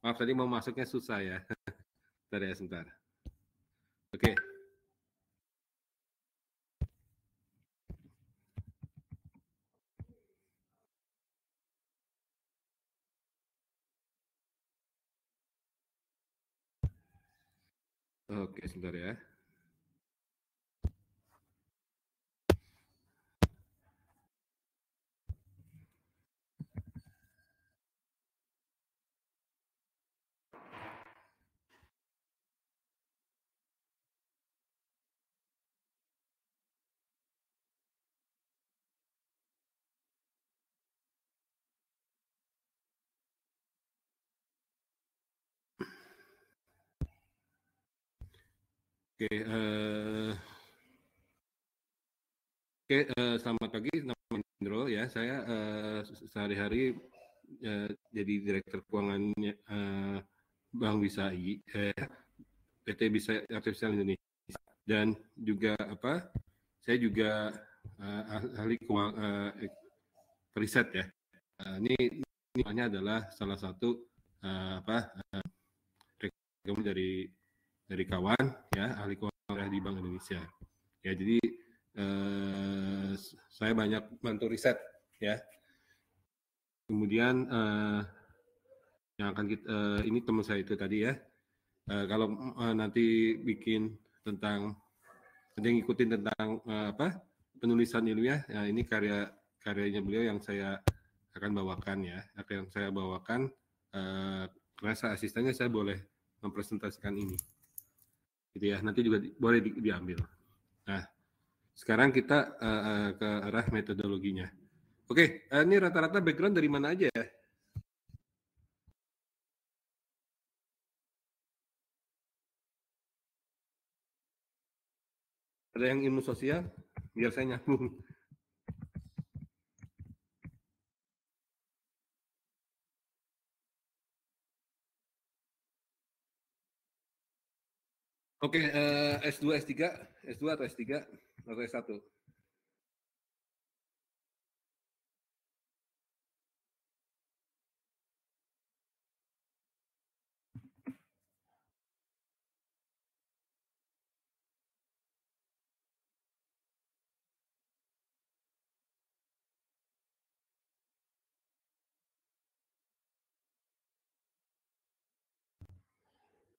Maaf tadi mau masuknya susah ya. Bentar ya, sebentar. Oke. Oke, sebentar ya. Oke, selamat pagi, nama Indro ya. Saya sehari-hari jadi Direktur Keuangannya Bank BISAI, PT Bisa Artificial Indonesia, dan juga saya juga ahli riset ya. Ini adalah salah satu rekomendasi dari kawan ya, ahli keuangan di Bank Indonesia. Ya, jadi saya banyak bantu riset ya. Kemudian yang akan kita, ini teman saya itu tadi ya. Kalau nanti bikin tentang, ada yang ngikutin tentang penulisan ilmiah, ya ini karyanya beliau yang saya akan bawakan ya. Yang saya bawakan karena saya asistennya, saya boleh mempresentasikan ini. Gitu ya. Nanti juga boleh diambil. Nah, sekarang kita ke arah metodologinya. Oke, ini rata-rata background dari mana aja ya? Ada yang ilmu sosial? Biar saya nyambung. Oke, S2, S3? S2 atau S3? Atau S1?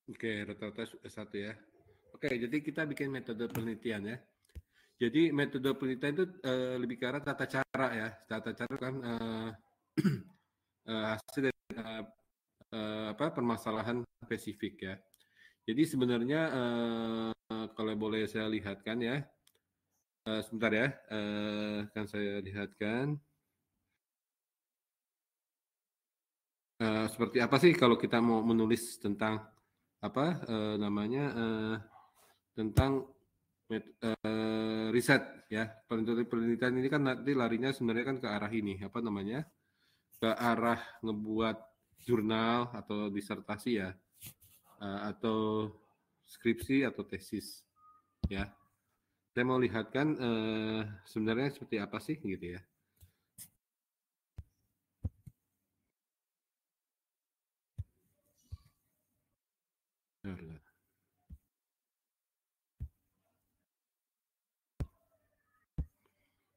Oke, rata-rata S1 ya. Oke, jadi kita bikin metode penelitian ya. Jadi metode penelitian itu lebih ke arah tata cara ya. Tata cara kan hasil dari permasalahan spesifik ya. Jadi sebenarnya kalau boleh saya lihatkan ya, sebentar ya, akan saya lihatkan. Seperti apa sih kalau kita mau menulis tentang namanya tentang riset ya. Penelitian ini kan nanti larinya sebenarnya kan ke arah ini, apa namanya, ke arah ngebuat jurnal atau disertasi ya, atau skripsi atau tesis ya. Saya mau lihatkan sebenarnya seperti apa sih gitu ya.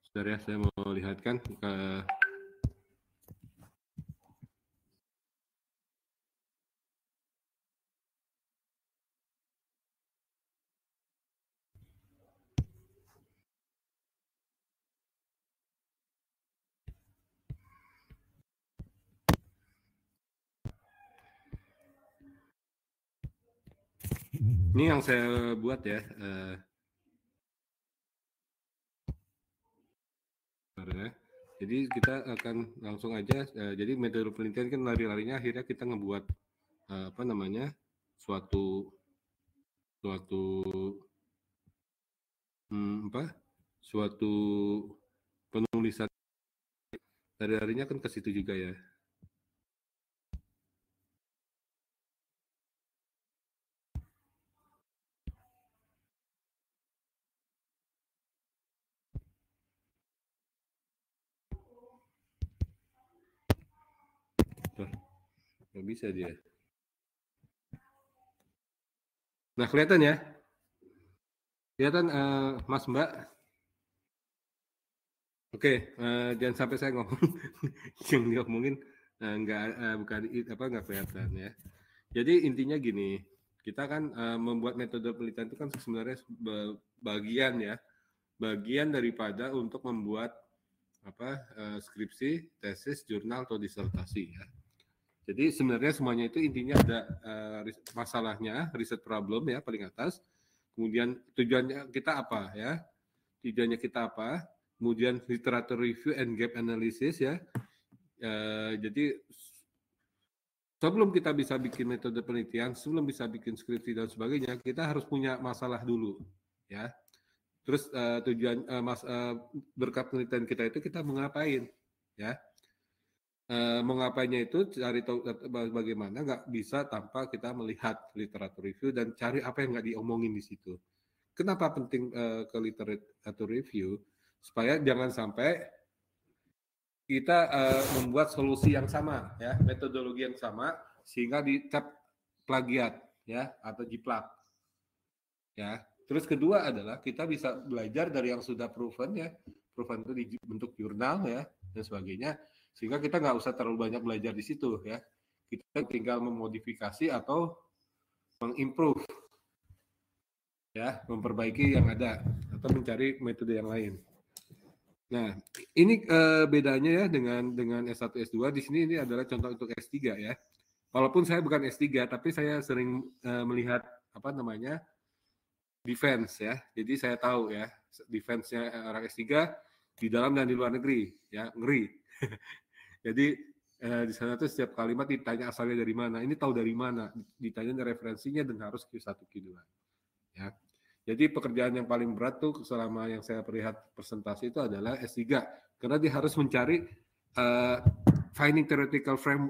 Saudara, saya mau lihatkan ke ini yang saya buat ya. Jadi kita akan langsung aja. Jadi metode penelitian kan lari-larinya akhirnya kita ngebuat apa namanya, suatu suatu penulisan, lari-larinya kan ke situ juga ya. Tuh, nggak bisa dia. Nah, kelihatan ya? Kelihatan Mas Mbak? Oke, jangan sampai saya ngomong yang diomongin nggak kelihatan ya. Jadi intinya gini, kita kan membuat metode penelitian itu kan sebenarnya bagian daripada untuk membuat skripsi, tesis, jurnal atau disertasi ya. Jadi sebenarnya semuanya itu intinya ada masalahnya, riset problem ya paling atas. Kemudian tujuannya kita apa ya? Tujuannya kita apa? Kemudian literature review and gap analysis ya. Jadi sebelum kita bisa bikin metode penelitian, sebelum bisa bikin skripsi dan sebagainya, kita harus punya masalah dulu ya. Terus tujuan berkat penelitian kita itu kita mau ngapain ya. Mau ngapainnya itu cari tahu bagaimana, nggak bisa tanpa kita melihat literatur review dan cari apa yang nggak diomongin di situ. Kenapa penting ke literatur review? Supaya jangan sampai kita membuat solusi yang sama, ya, metodologi yang sama, sehingga dicap plagiat, ya, atau jiplak, ya. Terus kedua adalah kita bisa belajar dari yang sudah proven, ya, proven itu di bentuk jurnal, ya, dan sebagainya, sehingga kita nggak usah terlalu banyak belajar di situ, ya. Kita tinggal memodifikasi atau mengimprove, ya, memperbaiki yang ada atau mencari metode yang lain. Nah, ini bedanya ya dengan S1 S2 di sini ini adalah contoh untuk S3 ya. Walaupun saya bukan S3 tapi saya sering melihat apa namanya? Defense ya. Jadi saya tahu ya, defense-nya orang S3 di dalam dan di luar negeri ya, ngeri. Jadi di sana tuh setiap kalimat ditanya asalnya dari mana. Ini tahu dari mana? Ditanya referensinya dan harus Q1 Q2. Ya. Jadi pekerjaan yang paling berat tuh selama yang saya perlihat presentasi itu adalah S3 karena dia harus mencari finding theoretical frame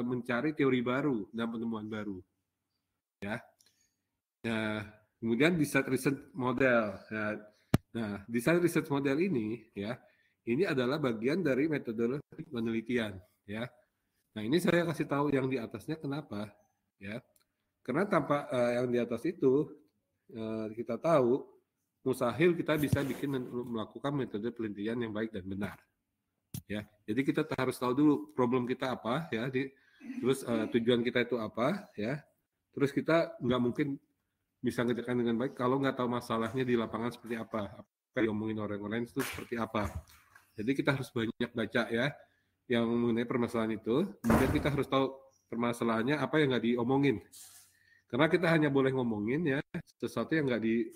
mencari teori baru dan penemuan baru. Ya. Nah, kemudian desain riset model. Nah, desain riset model ini ya, ini adalah bagian dari metodologi penelitian ya. Nah, ini saya kasih tahu yang di atasnya kenapa ya. Karena tanpa yang di atas itu kita tahu mustahil kita bisa melakukan metode penelitian yang baik dan benar ya. Jadi kita harus tahu dulu problem kita apa ya, terus tujuan kita itu apa ya, terus kita nggak mungkin bisa ngerjakan dengan baik kalau nggak tahu masalahnya di lapangan seperti apa yang diomongin orang lain itu seperti apa. Jadi kita harus banyak baca ya yang mengenai permasalahan itu, kemudian kita harus tahu permasalahannya apa yang nggak diomongin. Karena kita hanya boleh ngomongin ya sesuatu yang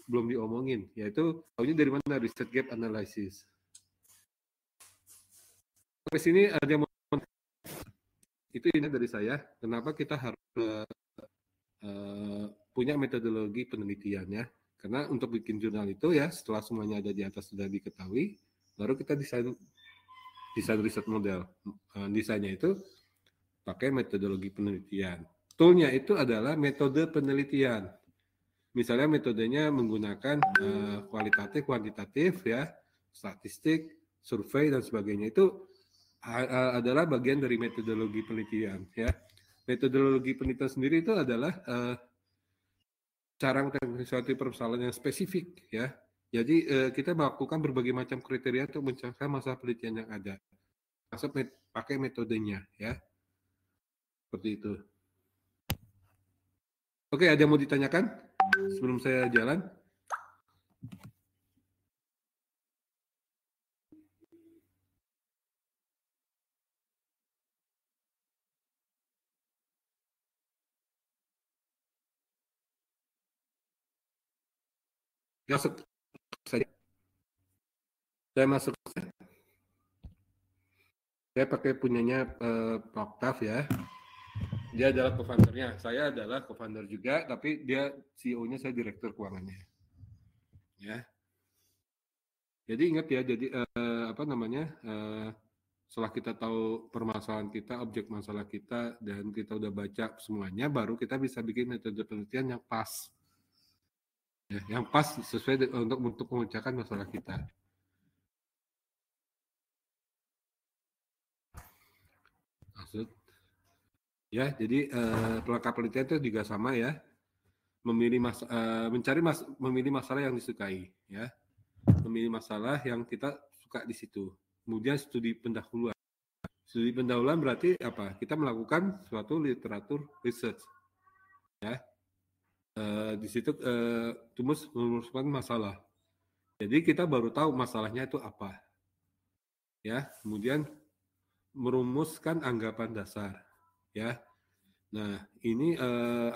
belum diomongin, yaitu tahunya dari mana research gap analysis. Sampai sini ada yang itu ini dari saya. Kenapa kita harus punya metodologi penelitian ya? Karena untuk bikin jurnal itu ya setelah semuanya ada di atas sudah diketahui, baru kita desain riset model. Desainnya itu pakai metodologi penelitian. Toolnya itu adalah metode penelitian. Misalnya metodenya menggunakan kualitatif, kuantitatif, ya, statistik, survei dan sebagainya itu adalah bagian dari metodologi penelitian. Ya, metodologi penelitian sendiri itu adalah cara menangani suatu permasalahan yang spesifik. Ya, jadi kita melakukan berbagai macam kriteria untuk mencari masalah penelitian yang ada. Masuk pakai metodenya, ya, seperti itu. Oke, ada yang mau ditanyakan sebelum saya jalan? Masuk saja. Saya masuk. Saya pakai punyanya Pak Octav ya. Dia adalah co-foundernya. Saya adalah co-founder juga, tapi dia CEO-nya, saya direktur keuangannya. Ya. Jadi ingat ya, jadi setelah kita tahu permasalahan kita, objek masalah kita, dan kita udah baca semuanya, baru kita bisa bikin metode penelitian yang pas. Ya, yang pas sesuai untuk memecahkan masalah kita. Maksud? Ya, jadi pelengkap penelitian itu juga sama ya. memilih masalah yang disukai, ya, memilih masalah yang kita suka di situ. Kemudian studi pendahuluan. Studi pendahuluan berarti apa? Kita melakukan suatu literatur research, ya. Di situ merumuskan masalah. Jadi kita baru tahu masalahnya itu apa, ya. Kemudian merumuskan anggapan dasar, ya. Nah, ini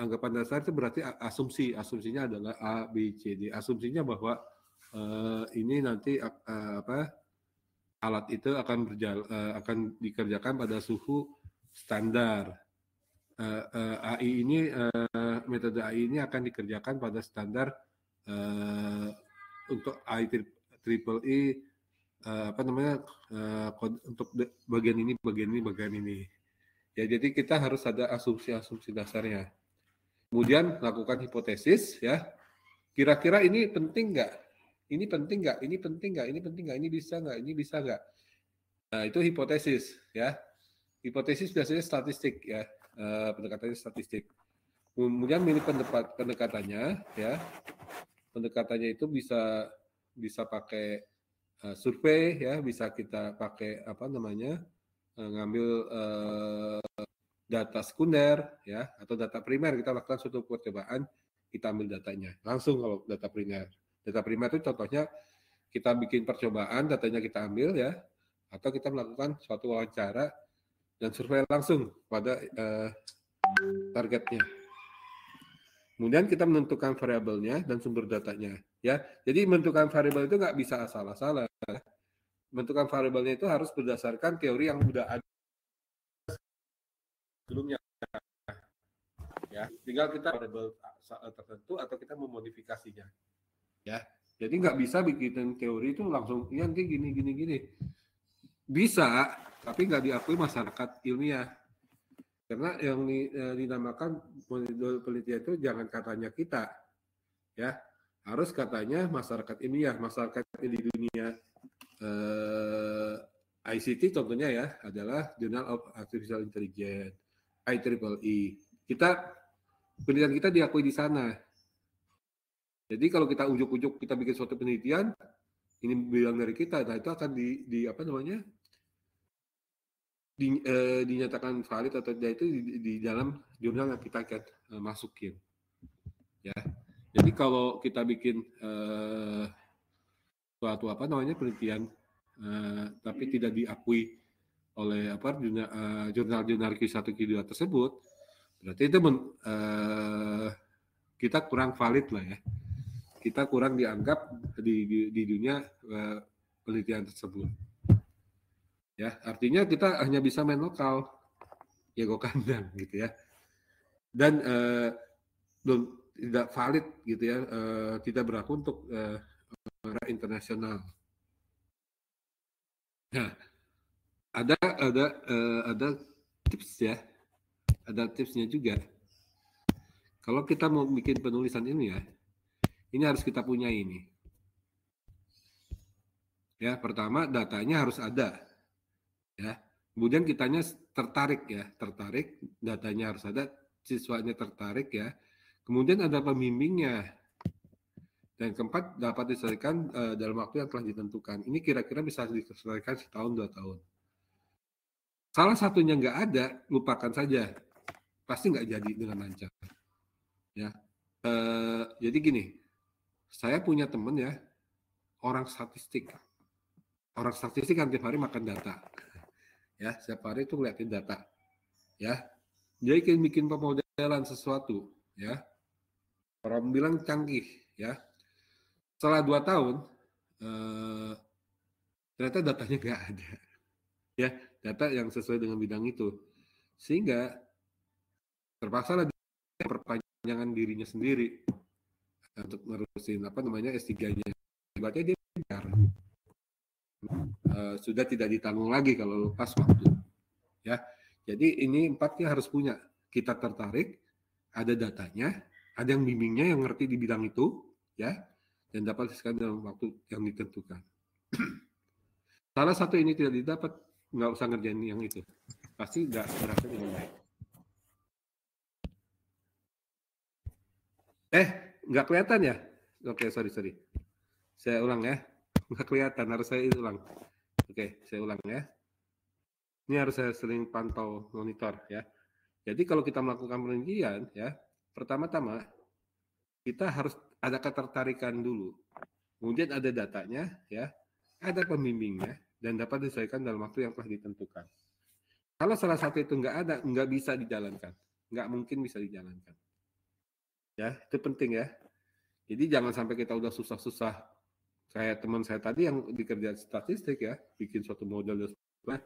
anggapan dasar itu berarti asumsi. Asumsinya adalah A, B, C, D. Asumsinya bahwa ini nanti alat itu akan dikerjakan pada suhu standar. AI ini metode AI ini akan dikerjakan pada standar untuk IEEE untuk bagian ini. Ya, jadi kita harus ada asumsi dasarnya. Kemudian lakukan hipotesis, ya. Kira-kira ini penting nggak? Ini penting nggak? Ini penting nggak? Ini penting nggak? Ini bisa nggak? Ini bisa nggak? Nah, itu hipotesis, ya. Hipotesis biasanya statistik, ya. Pendekatannya statistik. Kemudian milih pendekatannya, ya. Pendekatannya itu bisa pakai survei, ya. Bisa kita pakai ngambil data sekunder, ya, atau data primer. Kita lakukan suatu percobaan, kita ambil datanya langsung. Kalau data primer itu contohnya kita bikin percobaan, datanya kita ambil, ya, atau kita melakukan suatu wawancara dan survei langsung pada targetnya. Kemudian kita menentukan variabelnya dan sumber datanya, ya. Jadi menentukan variabel itu nggak bisa asal-asalan. Menentukan variabelnya itu harus berdasarkan teori yang sudah ada sebelumnya, ya. Tinggal kita variabel tertentu atau kita memodifikasinya, ya. Jadi nggak bisa bikin teori itu langsung yang kayak gini. Bisa, tapi nggak diakui masyarakat ilmiah. Karena yang dinamakan penelitian itu jangan katanya kita, ya, harus katanya masyarakat ilmiah. Masyarakat di dunia ICT contohnya, ya, adalah Journal of Artificial Intelligence, IEEE. Penelitian kita diakui di sana. Jadi kalau kita ujuk-ujuk kita bikin suatu penelitian, ini bilang dari kita, nah itu akan dinyatakan valid atau tidak itu di dalam jurnal yang kita akan masukin, ya. Jadi kalau kita bikin suatu penelitian tapi tidak diakui oleh jurnal Q1 Q2 tersebut, berarti itu kita kurang valid lah, ya. Kita kurang dianggap di dunia penelitian tersebut. Ya, artinya kita hanya bisa main lokal, jago kandang gitu, ya. Dan tidak valid gitu, ya, tidak berlaku untuk internasional. Nah, ada tips, ya. Ada tipsnya juga. Kalau kita mau bikin penulisan ini, ya, ini harus kita punya ini. Ya, pertama datanya harus ada, ya. Kemudian kitanya tertarik, ya, datanya harus ada, siswanya tertarik, ya. Kemudian ada pembimbingnya. Dan keempat, dapat diselesaikan dalam waktu yang telah ditentukan. Ini kira-kira bisa diselesaikan setahun 2 tahun. Salah satunya nggak ada, lupakan saja. Pasti nggak jadi dengan lancar, ya. Jadi gini, saya punya teman, ya, orang statistik kan tiap hari makan data, ya, setiap hari itu ngeliatin data, ya. Dia bikin pemodelan sesuatu, ya, orang bilang canggih, ya. Setelah 2 tahun ternyata datanya nggak ada, ya, data yang sesuai dengan bidang itu, sehingga terpaksa perpanjangan dirinya sendiri untuk menerusin S3-nya. Akibatnya dia sudah tidak ditanggung lagi kalau lepas waktu, ya. Jadi ini 4-nya harus punya. Kita tertarik, ada datanya, ada yang bimbingnya yang ngerti di bidang itu, ya, dan dapat diselesaikan dalam waktu yang ditentukan. Salah satu ini tidak didapat, nggak usah ngerjain yang itu, pasti nggak berhasil dengan baik. Nggak kelihatan ya? Oke, sorry. Saya ulang ya. Nggak kelihatan, harus saya ulang. Oke, saya ulang ya. Ini harus saya sering pantau monitor ya. Jadi kalau kita melakukan penelitian ya, pertama-tama kita harus ada ketertarikan dulu. Kemudian ada datanya ya, ada pembimbingnya dan dapat disesuaikan dalam waktu yang telah ditentukan. Kalau salah satu itu nggak ada, nggak bisa dijalankan. Nggak mungkin bisa dijalankan. Ya, itu penting ya. Jadi jangan sampai kita udah susah-susah kayak teman saya tadi yang dikerjakan statistik ya, bikin suatu model dan sebagainya,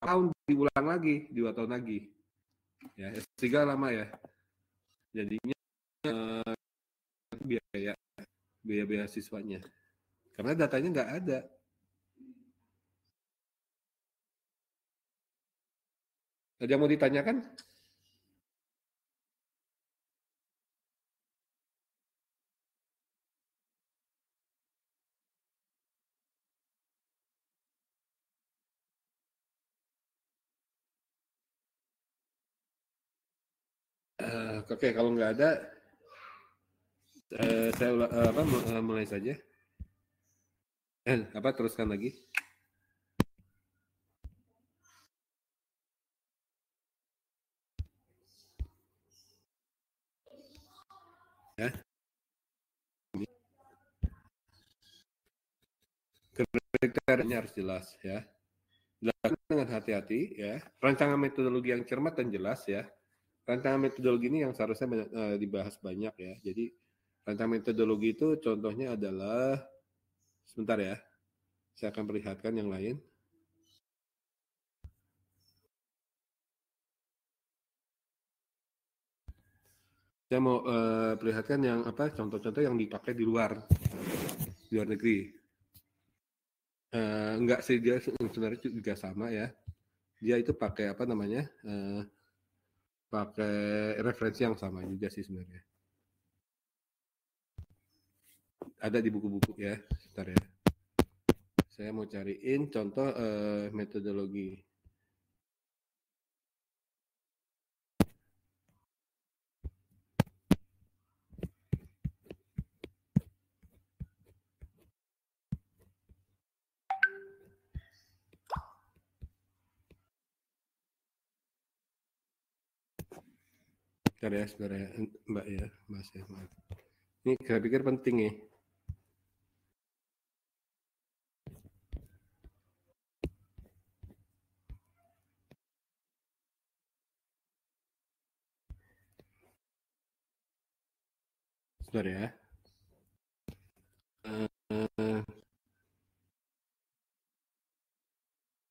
tahun diulang lagi, 2 tahun lagi. Ya, S3 lama ya. Jadinya biaya siswanya. Karena datanya nggak ada. Ada yang mau ditanyakan? Oke, kalau nggak ada, saya mulai saja. Teruskan lagi. Ya. Kriterianya harus jelas ya. Dilakukan dengan hati-hati ya. Rancangan metodologi yang cermat dan jelas ya. Rancangan metodologi ini yang seharusnya dibahas banyak ya. Jadi rancangan metodologi itu contohnya adalah, sebentar ya, saya akan perlihatkan yang lain. Saya mau perlihatkan yang contoh-contoh yang dipakai di luar negeri. Enggak sih, dia sebenarnya juga sama ya. Dia itu pakai pakai referensi yang sama juga sih sebenarnya. Ada di buku-buku ya, sebentar ya. Saya mau cariin contoh metodologi. Sebentar ya, Mbak ya, Mas ya. Ini saya pikir penting ya. Sebentar ya.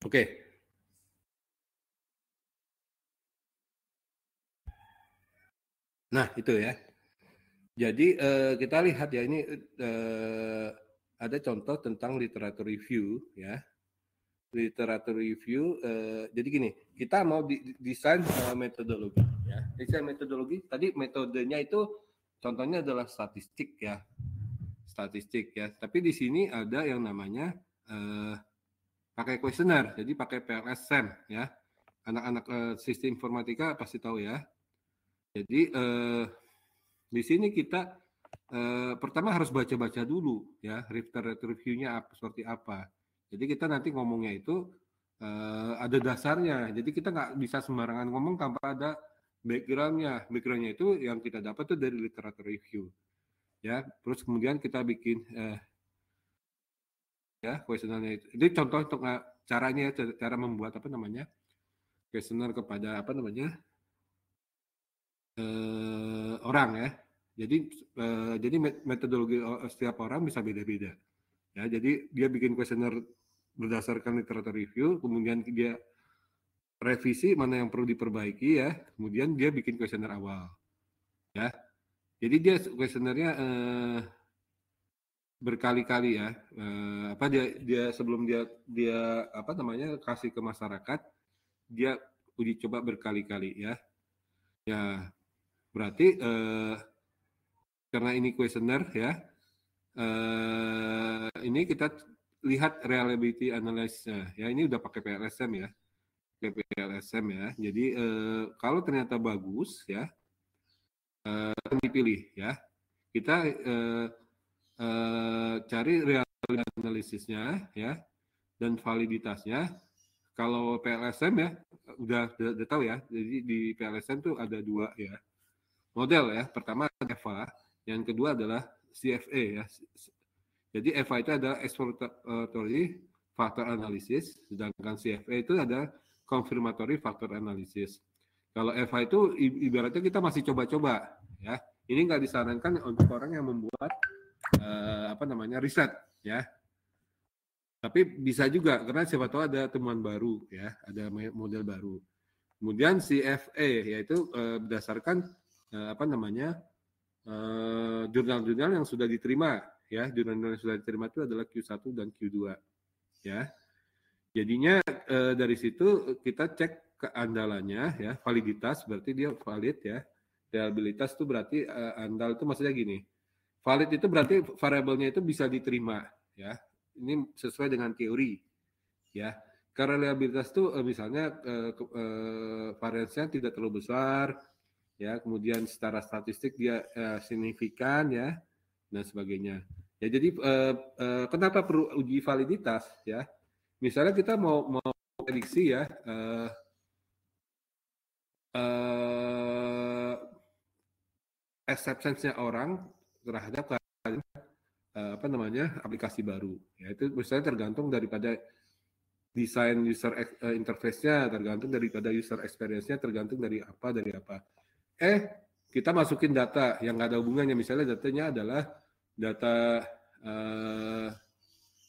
Oke. Nah, itu ya. Jadi kita lihat ya, ini ada contoh tentang literatur review ya. Literatur review, jadi gini, kita mau desain metodologi ya. Desain metodologi, tadi metodenya itu contohnya adalah statistik ya. Tapi di sini ada yang namanya pakai kuesioner, jadi pakai PLSM ya. Anak-anak sistem informatika pasti tahu ya. Jadi di sini kita pertama harus baca-baca dulu ya, literatur review-nya seperti apa. Jadi kita nanti ngomongnya itu ada dasarnya. Jadi kita nggak bisa sembarangan ngomong tanpa ada background-nya. Background-nya itu yang kita dapat tuh dari literatur review. Ya, terus kemudian kita bikin ya kuesionernya itu. Ini contoh untuk caranya, cara membuat kuesioner kepada orang ya. Jadi metodologi setiap orang bisa beda-beda. Ya, jadi dia bikin kuesioner berdasarkan literatur review, kemudian dia revisi mana yang perlu diperbaiki ya, kemudian dia bikin kuesioner awal. Ya. Jadi dia kuesionernya berkali-kali ya. Dia sebelum dia kasih ke masyarakat, dia uji coba berkali-kali ya. Ya, berarti karena ini kuesioner ya, ini kita lihat reliability analysis ya. Ini udah pakai PLSM ya. PLSM ya. Jadi kalau ternyata bagus ya, dipilih ya. Kita cari real analisisnya ya dan validitasnya. Kalau PLSM ya udah tahu ya. Jadi di PLSM tuh ada dua ya model ya. Pertama EVA, yang kedua adalah CFA ya. Jadi EVA itu ada exploratory factor analysis, sedangkan CFA itu ada confirmatory factor analysis. Kalau EVA itu ibaratnya kita masih coba-coba ya. Ini nggak disarankan untuk orang yang membuat riset ya. Tapi bisa juga karena siapa tahu ada temuan baru ya, ada model baru. Kemudian CFA yaitu berdasarkan jurnal-jurnal yang sudah diterima ya. Jurnal yang sudah diterima itu adalah Q1 dan Q2 ya. Jadinya dari situ kita cek keandalannya ya, validitas berarti dia valid ya. Reliabilitas itu berarti andal itu maksudnya gini. Valid itu berarti variabelnya itu bisa diterima ya. Ini sesuai dengan teori ya. Karena reliabilitas itu misalnya variasinya tidak terlalu besar ya, kemudian secara statistik dia signifikan ya dan sebagainya. Ya jadi kenapa perlu uji validitas ya? Misalnya kita mau prediksi ya acceptance-nya orang terhadap aplikasi baru. Ya itu misalnya tergantung daripada desain user interface-nya, tergantung daripada user experience-nya, tergantung dari apa. Kita masukin data yang nggak ada hubungannya, misalnya datanya adalah data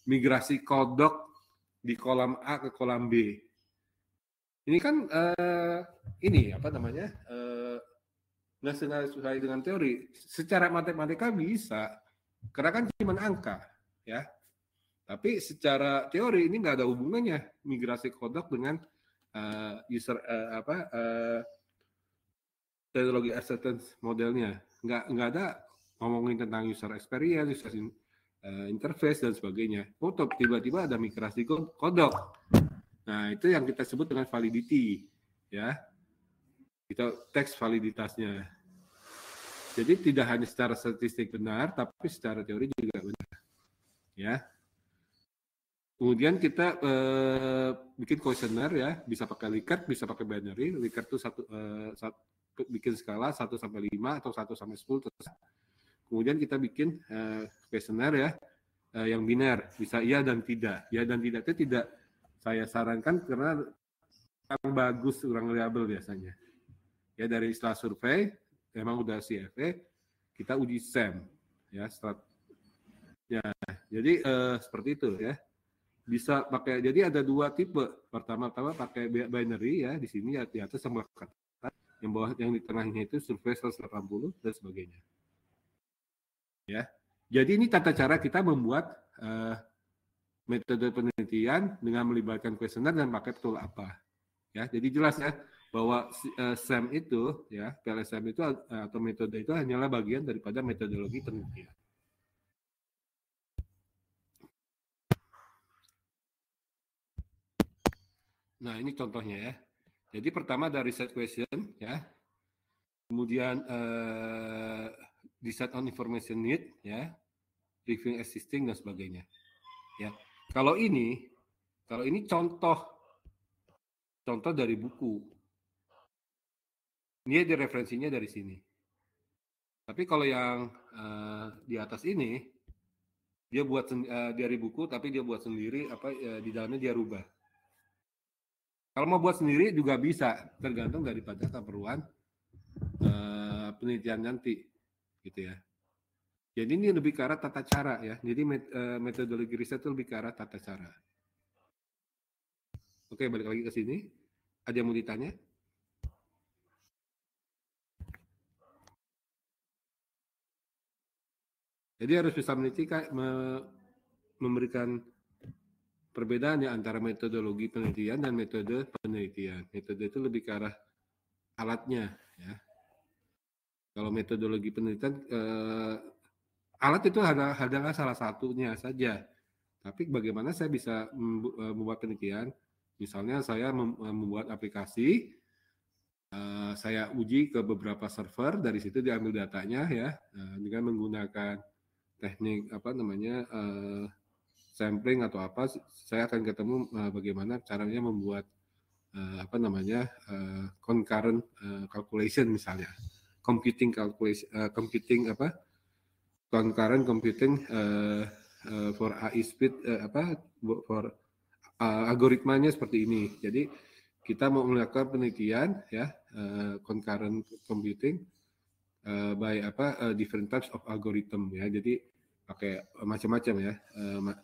migrasi kodok di kolam A ke kolam B. Ini kan nggak sesuai dengan teori. Secara matematika bisa, karena kan cuma angka, ya. Tapi secara teori ini nggak ada hubungannya migrasi kodok dengan teknologi acceptance modelnya. Nggak ada ngomongin tentang user experience, user interface dan sebagainya. Tiba-tiba ada migrasi kodok. Nah itu yang kita sebut dengan validity, ya. Kita teks validitasnya. Jadi tidak hanya secara statistik benar, tapi secara teori juga benar, ya. Kemudian kita bikin kuesioner ya, bisa pakai Likert, bisa pakai binary. Likert itu bikin skala 1 sampai 5 atau 1 sampai 10 terus. Kemudian kita bikin kuesioner ya yang biner, bisa iya dan tidak. Ya dan tidak itu tidak saya sarankan karena kurang bagus, kurang reliable biasanya. Ya dari setelah survei memang udah CFA, kita uji SEM ya ya. Jadi seperti itu ya. Bisa pakai, jadi ada dua tipe. Pertama pakai binary ya, di sini ya, di atas sama kata, yang bawah, yang di tengahnya itu survei 180 dan sebagainya. Ya, jadi ini tata cara kita membuat metode penelitian dengan melibatkan kuesioner dan pakai tool apa. Ya, jadi jelas ya bahwa SEM itu ya, PLSM itu atau metode itu hanyalah bagian daripada metodologi penelitian. Nah, ini contohnya ya. Jadi pertama dari set question ya. Kemudian decide on information need ya. Reviewing existing dan sebagainya. Ya. Kalau ini contoh dari buku. Ini ada referensinya dari sini. Tapi kalau yang di atas ini dia buat dari buku tapi dia buat sendiri di dalamnya dia rubah. Kalau mau buat sendiri juga bisa, tergantung daripada keperluan penelitian nanti, gitu ya. Jadi ini lebih ke arah tata cara ya. Jadi metodologi riset itu lebih ke arah tata cara. Oke, balik lagi ke sini. Ada yang mau ditanya? Jadi harus bisa memberikan perbedaan ya antara metodologi penelitian dan metode penelitian. Metode itu lebih ke arah alatnya ya. Kalau metodologi penelitian alat itu adalah salah satunya saja. Tapi bagaimana saya bisa membuat penelitian? Misalnya saya membuat aplikasi saya uji ke beberapa server, dari situ diambil datanya ya, dengan menggunakan teknik sampling atau apa, saya akan ketemu bagaimana caranya membuat concurrent calculation misalnya, concurrent computing for AI speed for algoritmanya seperti ini. Jadi kita mau melakukan penelitian ya, concurrent computing by different types of algorithm ya. Jadi pakai macam-macam ya.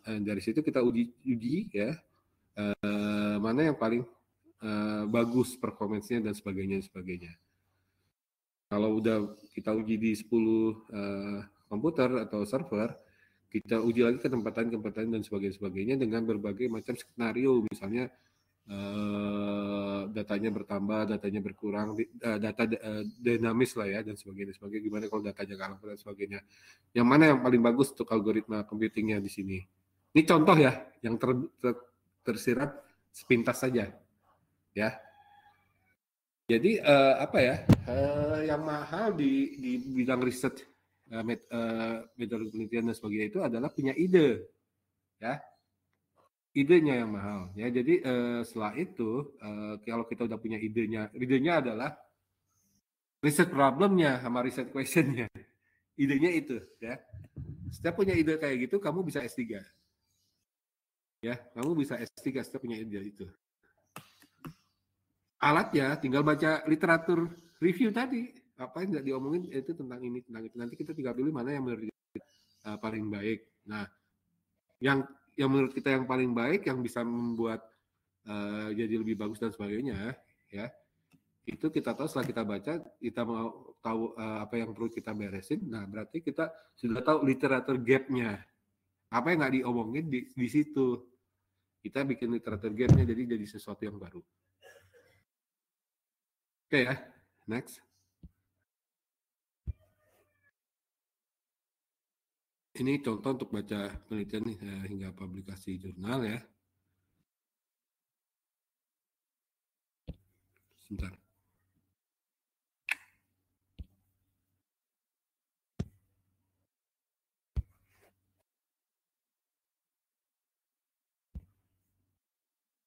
Dari situ kita uji ya, mana yang paling bagus performance-nya dan sebagainya. Kalau udah kita uji di 10 komputer atau server, kita uji lagi ketempatan dan sebagainya dengan berbagai macam skenario, misalnya datanya bertambah, datanya berkurang, data dinamis lah ya, dan sebagainya. Gimana kalau datanya kalah dan sebagainya. Yang mana yang paling bagus untuk algoritma computingnya di sini? Ini contoh ya, yang tersirat sepintas saja, ya. Jadi yang mahal di bidang riset, metode penelitian dan sebagainya itu adalah punya ide, ya. Idenya yang mahal ya. Jadi setelah itu kalau kita udah punya idenya adalah riset problemnya sama riset questionnya. Idenya itu ya. Setiap punya ide kayak gitu kamu bisa S3. Ya, kamu bisa S3 setiap punya ide itu. Alatnya tinggal baca literatur review tadi. Apa yang nggak diomongin itu tentang ini, tentang itu. Nanti kita tinggal pilih mana yang menurut kita paling baik. Nah, yang menurut kita yang paling baik, yang bisa membuat jadi lebih bagus dan sebagainya ya, itu kita tahu setelah kita baca, kita mau tahu apa yang perlu kita beresin. Nah, berarti kita sudah tahu literatur gap-nya, apa yang nggak diomongin di situ, kita bikin literatur gap-nya jadi sesuatu yang baru. Oke ya, next. Ini contoh untuk baca penelitian nih, hingga publikasi jurnal ya. Sebentar.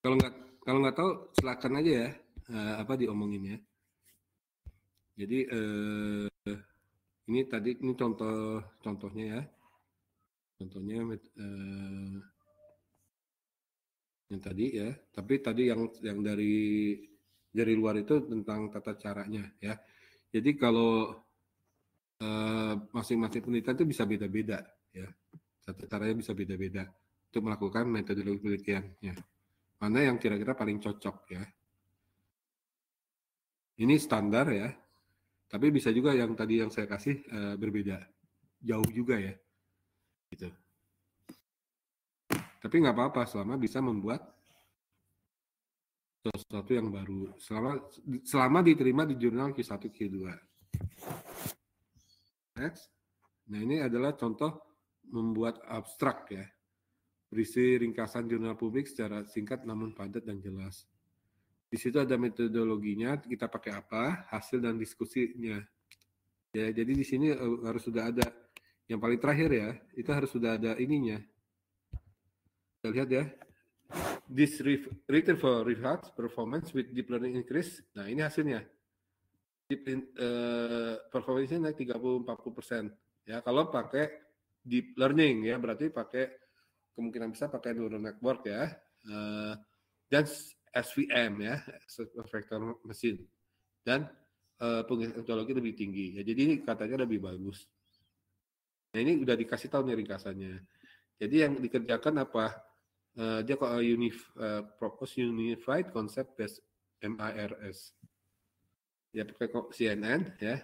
Kalau nggak tahu silakan aja ya, apa diomongin ya. Jadi ini tadi ini contohnya ya. Contohnya yang tadi ya. Tapi tadi yang dari luar itu tentang tata caranya ya. Jadi kalau masing-masing penelitian itu bisa beda-beda ya. Tata caranya bisa beda-beda untuk melakukan metodologi penelitiannya. Mana yang kira-kira paling cocok ya. Ini standar ya. Tapi bisa juga yang tadi yang saya kasih berbeda. Jauh juga ya. Gitu. Tapi nggak apa-apa selama bisa membuat sesuatu yang baru. Selama diterima di jurnal Q1, Q2. Next. Nah, ini adalah contoh membuat abstrak ya. Berisi ringkasan jurnal publik secara singkat namun padat dan jelas. Di situ ada metodologinya, kita pakai apa, hasil dan diskusinya. Ya, jadi di sini harus sudah ada yang paling terakhir ya, itu harus sudah ada ininya. Kita lihat ya. This written for results performance with deep learning increase. Nah, ini hasilnya. Performance-nya naik 30-40%. Ya, kalau pakai deep learning ya, berarti pakai kemungkinan besar pakai neural network ya. Dan SVM ya, vector machine. Dan penggunaan metodologi lebih tinggi. Ya, jadi ini katanya lebih bagus. Nah, ini udah dikasih tahu nih ringkasannya. Jadi yang dikerjakan apa? Dia kok propose unified concept based MIRS. Ya pakai CNN ya,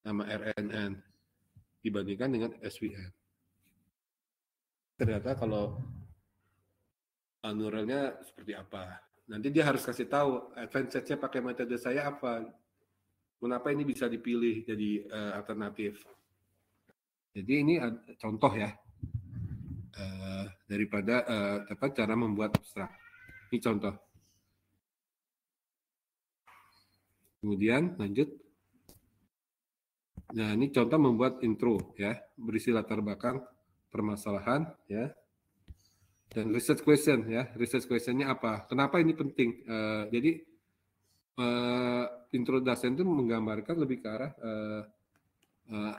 sama RNN dibandingkan dengan SVM. Ternyata kalau neuralnya seperti apa? Nanti dia harus kasih tahu advantage-nya pakai metode saya apa. Kenapa ini bisa dipilih jadi alternatif. Jadi ini contoh ya daripada cara membuat abstrak. Ini contoh. Kemudian lanjut. Nah, ini contoh membuat intro ya, berisi latar belakang permasalahan ya. Dan research question ya, research questionnya apa? Kenapa ini penting? Jadi intro dosen itu menggambarkan lebih ke arah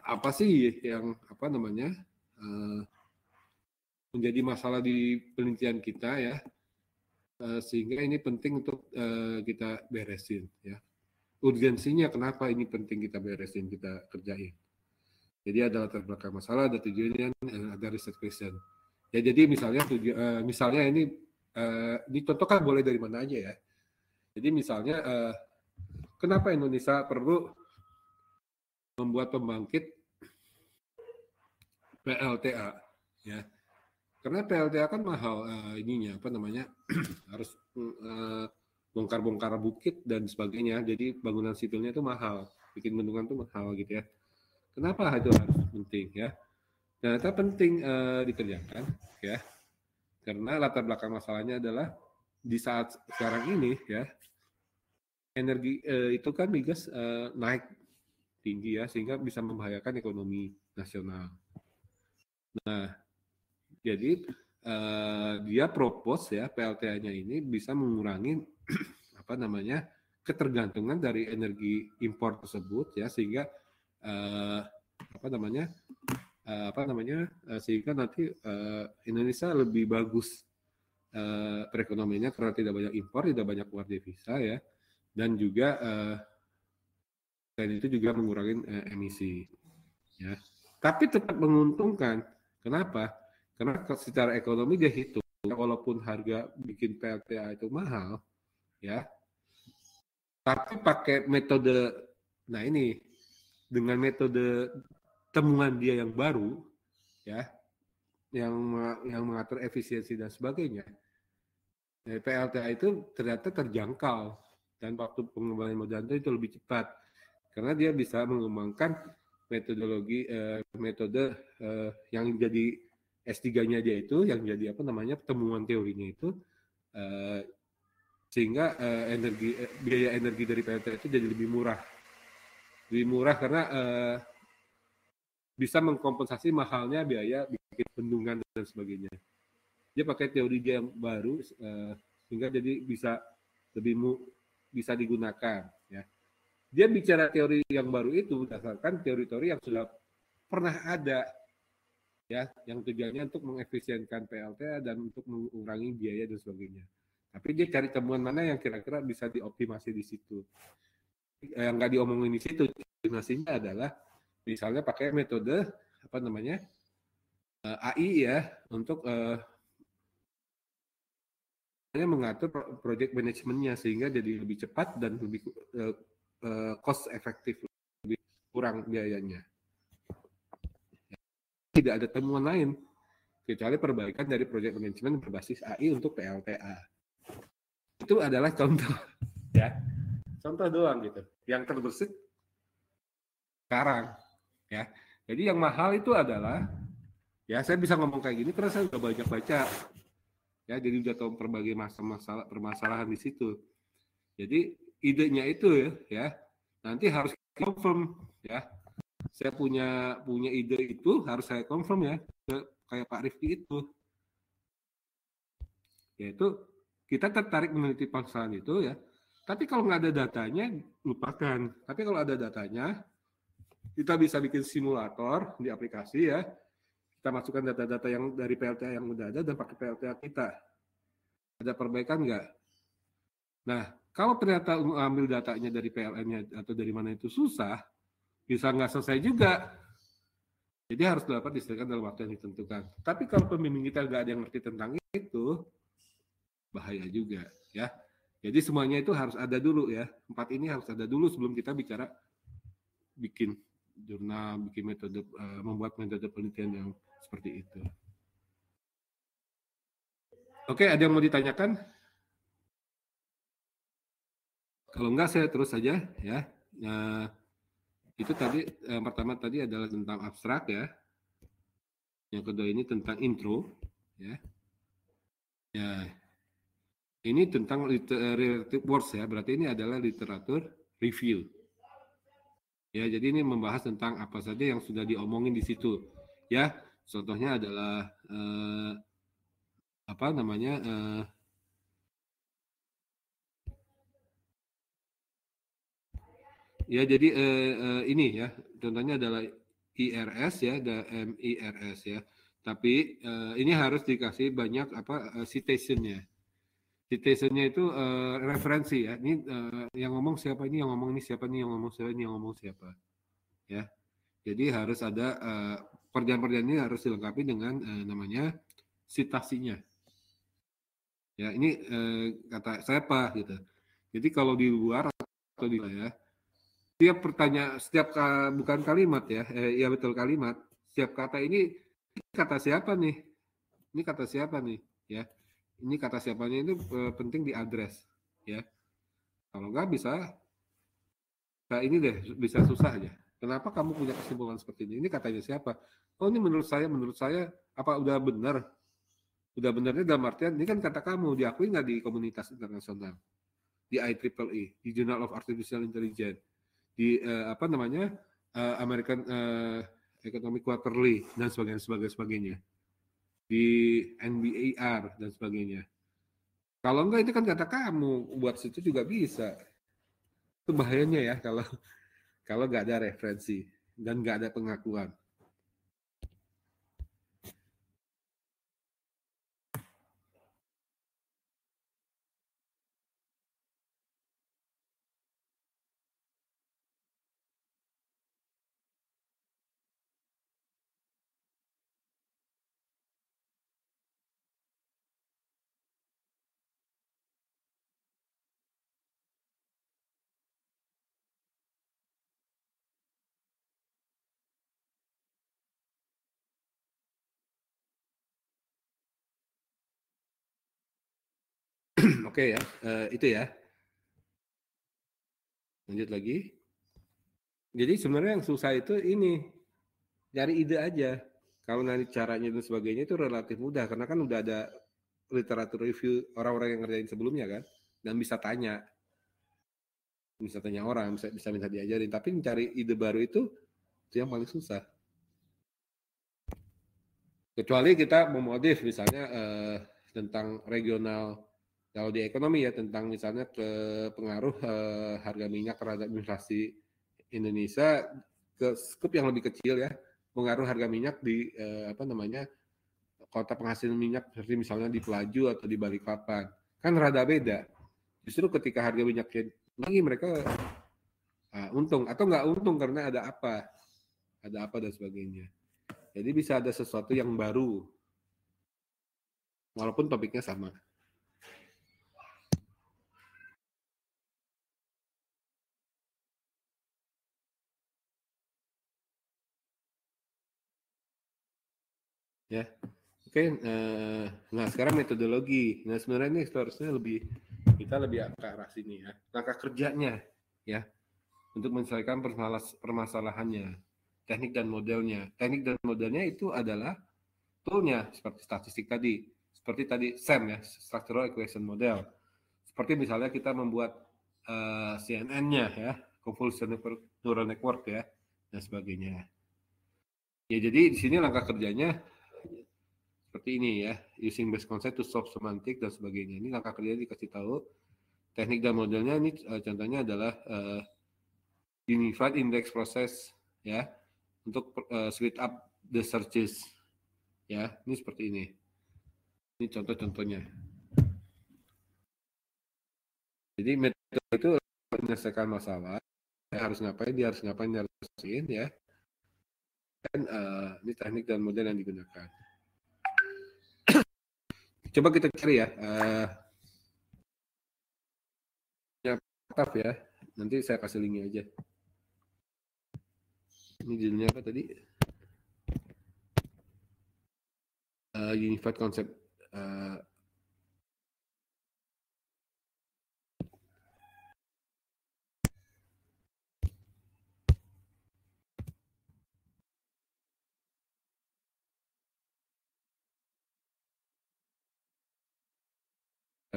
apa sih yang apa namanya menjadi masalah di penelitian kita ya, sehingga ini penting untuk kita beresin ya. Urgensinya kenapa ini penting kita beresin, kita kerjain. Jadi ada latar belakang masalah, ada tujuannya, ada research question. Ya jadi misalnya ini contoh kan boleh dari mana aja ya. Jadi misalnya kenapa Indonesia perlu membuat pembangkit PLTA ya. Karena PLTA kan mahal ininya apa namanya harus bongkar-bongkar bukit dan sebagainya. Jadi bangunan sipilnya itu mahal, bikin bendungan itu mahal gitu ya. Kenapa itu harus penting ya? Ternyata penting dikerjakan ya. Karena latar belakang masalahnya adalah di saat sekarang ini ya energi itu kan migas naik tinggi ya sehingga bisa membahayakan ekonomi nasional. Nah, jadi dia propose ya PLTA-nya ini bisa mengurangi apa namanya ketergantungan dari energi impor tersebut ya sehingga sehingga nanti Indonesia lebih bagus perekonomiannya karena tidak banyak impor, tidak banyak keluar devisa ya, dan juga dan itu juga mengurangi emisi ya. Tapi tetap menguntungkan. Kenapa? Karena secara ekonomi dia hitung walaupun harga bikin PLTA itu mahal ya, tapi pakai metode nah ini dengan metode temuan dia yang baru ya yang mengatur efisiensi dan sebagainya PLTA itu ternyata terjangkau dan waktu pengembangan modal itu lebih cepat karena dia bisa mengembangkan metode yang jadi S3-nya dia itu yang jadi apa namanya temuan teorinya itu sehingga biaya energi dari PLTA itu jadi lebih murah karena bisa mengkompensasi mahalnya biaya bikin bendungan dan sebagainya. Dia pakai teori dia yang baru sehingga jadi bisa bisa digunakan ya. Dia bicara teori yang baru itu berdasarkan teori-teori yang sudah pernah ada ya, yang tujuannya untuk mengefisienkan PLTA dan untuk mengurangi biaya dan sebagainya. Tapi dia cari temuan mana yang kira-kira bisa dioptimasi di situ. Yang nggak diomongin di situ, optimasinya adalah misalnya pakai metode apa namanya AI ya untuk mengatur project manajemennya sehingga jadi lebih cepat dan lebih cost efektif, lebih kurang biayanya. Tidak ada temuan lain kecuali perbaikan dari project manajemen berbasis AI untuk PLTA. Itu adalah contoh ya, contoh doang gitu. Yang terbesit sekarang ya. Jadi yang mahal itu adalah ya saya bisa ngomong kayak gini karena saya udah banyak baca ya, jadi udah tahu berbagai permasalahan di situ. Jadi idenya itu ya nanti harus confirm ya. Saya punya ide itu harus saya confirm ya kayak Pak Rifki itu. Yaitu kita tertarik meneliti permasalahan itu ya. Tapi kalau nggak ada datanya lupakan. Tapi kalau ada datanya kita bisa bikin simulator di aplikasi ya. Kita masukkan data-data yang dari PLTA yang udah ada dan pakai PLTA kita. Ada perbaikan nggak? Nah, kalau ternyata ambil datanya dari PLN-nya atau dari mana itu susah, bisa nggak selesai juga. Jadi harus dapat diselesaikan dalam waktu yang ditentukan. Tapi kalau pembimbing kita nggak ada yang ngerti tentang itu, bahaya juga ya. Jadi semuanya itu harus ada dulu ya. 4 ini harus ada dulu sebelum kita bicara bikin jurnal, bikin metode, membuat metode penelitian yang seperti itu. Oke, ada yang mau ditanyakan? Kalau enggak saya terus saja ya. Nah, itu tadi pertama tadi adalah tentang abstrak ya. Yang kedua ini tentang intro ya. Ya. Ini tentang relative words ya. Berarti ini adalah literatur review. Ya, jadi ini membahas tentang apa saja yang sudah diomongin di situ. Ya, contohnya adalah apa namanya ya jadi ini ya contohnya adalah IRS ya, ada MIRS ya. Tapi ini harus dikasih banyak apa citationnya. Citationnya itu referensi ya. Ini yang ngomong siapa, ini yang ngomong ini siapa, ini yang ngomong siapa, ini yang ngomong siapa. Ya. Jadi harus ada perjanjian ini harus dilengkapi dengan namanya citasinya. Ya, ini kata siapa gitu. Jadi kalau di luar atau di ya, setiap pertanyaan, setiap bukan kalimat ya, ya betul kalimat. Setiap kata ini kata siapa nih? Ini kata siapa nih? Ya, ini kata siapanya itu penting diadres. Ya, kalau nggak bisa, nah ini deh bisa susah aja. Kenapa kamu punya kesimpulan seperti ini? Ini katanya siapa? Oh ini menurut saya apa udah benar? Udah benarnya dalam artian ini kan kata kamu diakui nggak di komunitas internasional, di IEEE, di Journal of Artificial Intelligence, di apa namanya American Economic Quarterly dan sebagainya, di NBAR dan sebagainya. Kalau enggak itu kan kata kamu, buat situ juga bisa. Itu bahayanya ya kalau kalau nggak ada referensi dan nggak ada pengakuan. Oke ya, itu ya. Lanjut lagi. Jadi sebenarnya yang susah itu ini cari ide aja. Kalau nanti caranya dan sebagainya itu relatif mudah karena kan udah ada literatur review orang-orang yang ngerjain sebelumnya kan dan bisa tanya orang, bisa minta diajarin. Tapi mencari ide baru itu yang paling susah. Kecuali kita memodif misalnya tentang regional kalau di ekonomi ya tentang misalnya ke pengaruh harga minyak terhadap inflasi Indonesia ke skup yang lebih kecil ya pengaruh harga minyak di apa namanya kota penghasil minyak seperti misalnya di Pelaju atau di Balikpapan kan rada beda justru ketika harga minyak lagi mereka untung atau nggak untung karena ada apa dan sebagainya jadi bisa ada sesuatu yang baru walaupun topiknya sama. Ya, oke. Nah sekarang metodologi. Nah sebenarnya ini seharusnya kita lebih ke arah sini ya. Langkah kerjanya ya untuk menyelesaikan permasalahannya. Teknik dan modelnya. Teknik dan modelnya itu adalah toolnya seperti statistik tadi. Seperti tadi SEM ya, Structural Equation Model. Seperti misalnya kita membuat CNN-nya ya, Convolutional Neural Network ya, dan sebagainya. Ya jadi di sini langkah kerjanya seperti ini ya, using base concept to solve semantic dan sebagainya. Ini langkah kerja dikasih tahu. Teknik dan modelnya ini contohnya adalah unified index process ya untuk split up the searches ya. Ini seperti ini. Ini contoh-contohnya. Jadi metode itu menyelesaikan masalah. Dia harus ngapain, dia harus ya. Dan ini teknik dan model yang digunakan. Coba kita cari ya. Ya. Nanti saya kasih linknya aja. Ini judulnya apa tadi? Unified Concept.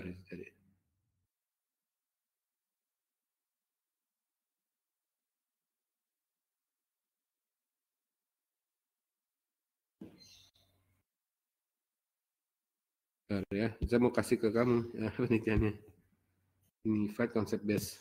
Cari. Ya, saya mau kasih ke kamu ya, penelitiannya. Unified Concept Base.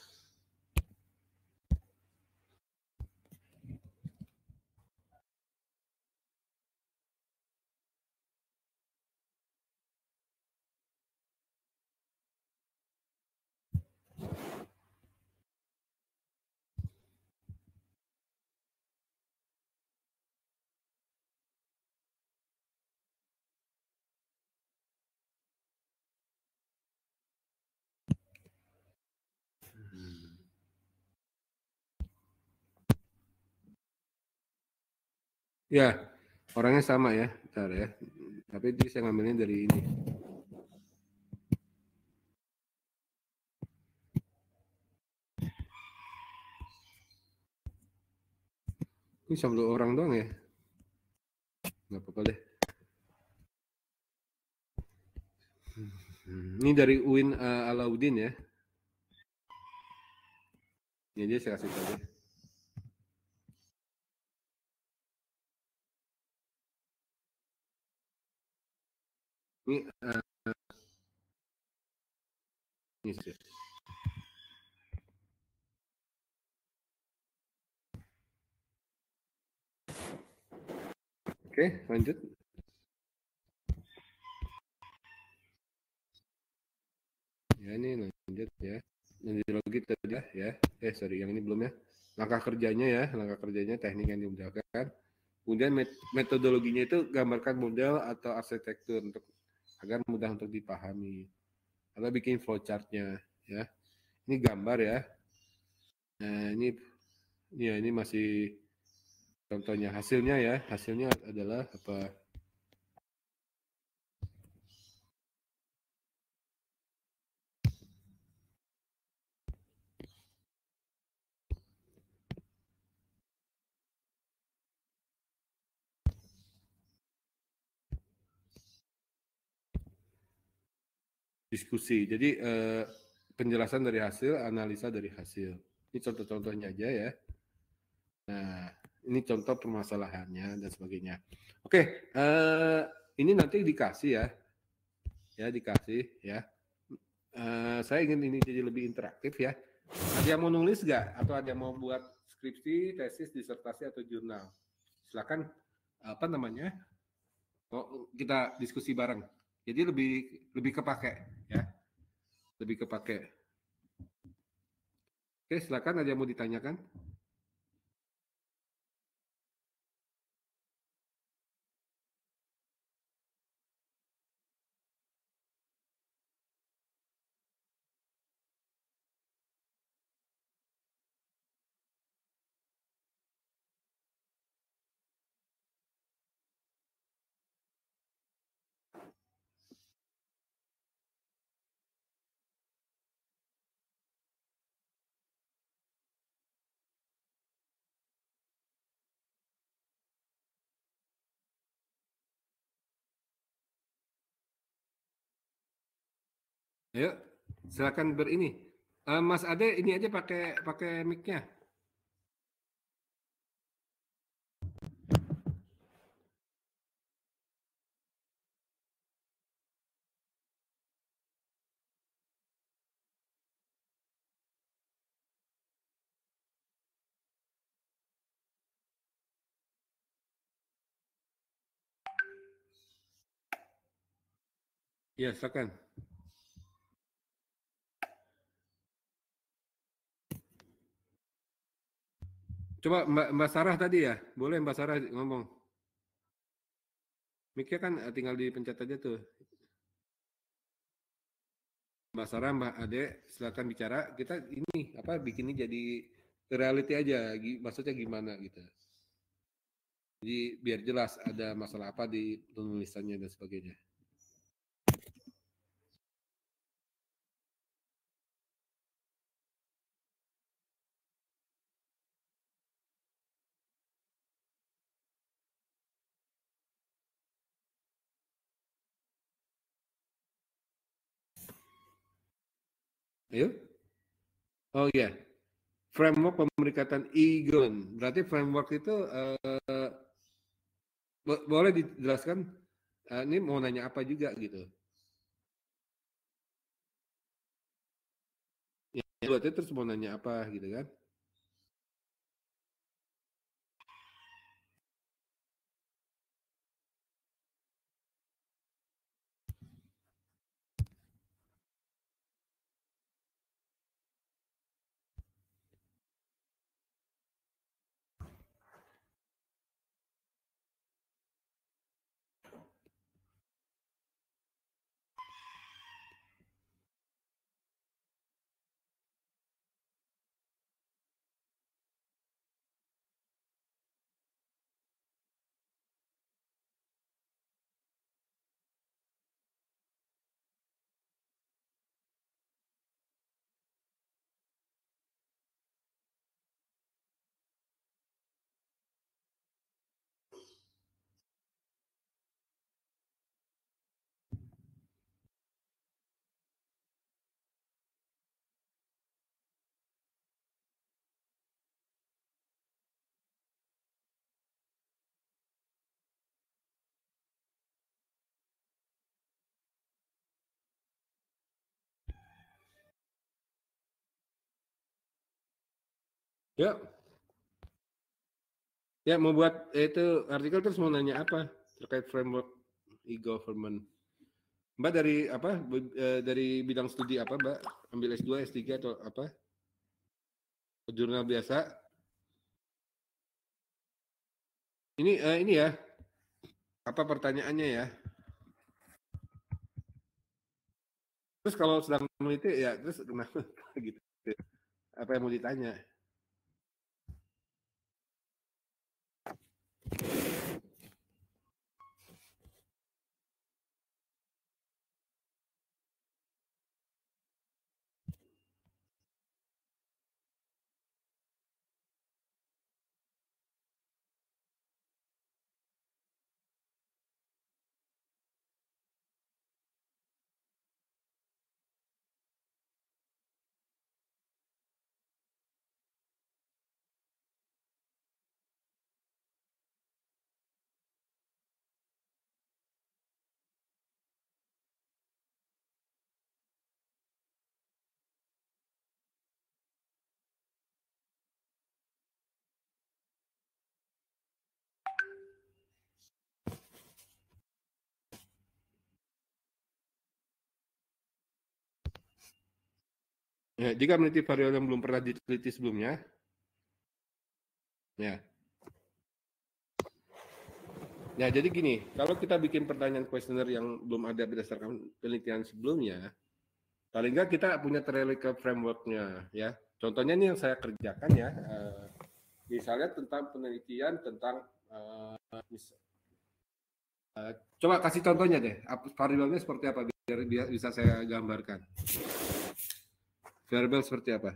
Ya, orangnya sama ya, bentar ya. Tapi dia saya ngambilnya dari ini. Ini sama 2 orang doang ya? Nggak apa-apa deh. Ini dari Uin Alauddin ya. Ini aja saya kasih tahu deh. Ini ini sih. Oke, lanjut. Ya, ini lanjut ya. Nanti tadi ya. Sorry, yang ini belum ya. Langkah kerjanya teknik yang dimudahkan. Kemudian metodologinya itu gambarkan model atau arsitektur untuk agar mudah untuk dipahami. Atau bikin flowchart-nya ya. Ini gambar ya. Nah, ini masih contohnya hasilnya ya. Hasilnya adalah apa? Diskusi. Jadi penjelasan dari hasil, analisa dari hasil. Ini contoh-contohnya aja ya. Nah, ini contoh permasalahannya dan sebagainya. Oke, ini nanti dikasih ya dikasih ya. Saya ingin ini jadi lebih interaktif ya. Ada yang mau nulis nggak? Atau ada yang mau buat skripsi, tesis, disertasi atau jurnal? Silakan apa namanya? Oh, kita diskusi bareng. Jadi lebih kepake ya, lebih kepake. Oke, silakan ada yang mau ditanyakan? Ayo, silakan berini. Mas Ade, ini aja pakai mic-nya. Ya, silakan. Coba Mbak Sarah tadi ya, boleh Mbak Sarah ngomong. Mic-nya kan tinggal dipencet aja tuh. Mbak Sarah, Mbak Ade, silakan bicara. Kita ini apa bikin ini jadi reality aja, maksudnya gimana gitu. Jadi biar jelas ada masalah apa di penulisannya dan sebagainya. Ayo. Oh iya, framework pemerikatan Egon. Berarti framework itu boleh dijelaskan? Ini mau nanya apa juga gitu. Berarti terus mau nanya apa gitu kan? Ya, ya mau buat itu artikel terus mau nanya apa terkait framework e-government. Mbak dari apa? Dari bidang studi apa, Mbak? Ambil S2, S3 atau apa? Jurnal biasa. Ini ya, apa pertanyaannya ya? Terus kalau sedang meneliti ya, terus kenapa gitu? Apa yang mau ditanya? Ya, jika meneliti variabel yang belum pernah diteliti sebelumnya, ya. Ya, jadi gini, kalau kita bikin pertanyaan kuesioner yang belum ada berdasarkan penelitian sebelumnya, paling nggak kita punya theoretical framework-nya, ya. Contohnya ini yang saya kerjakan ya, misalnya tentang penelitian tentang, coba kasih contohnya deh, variabelnya seperti apa biar bisa saya gambarkan. Variabel seperti apa?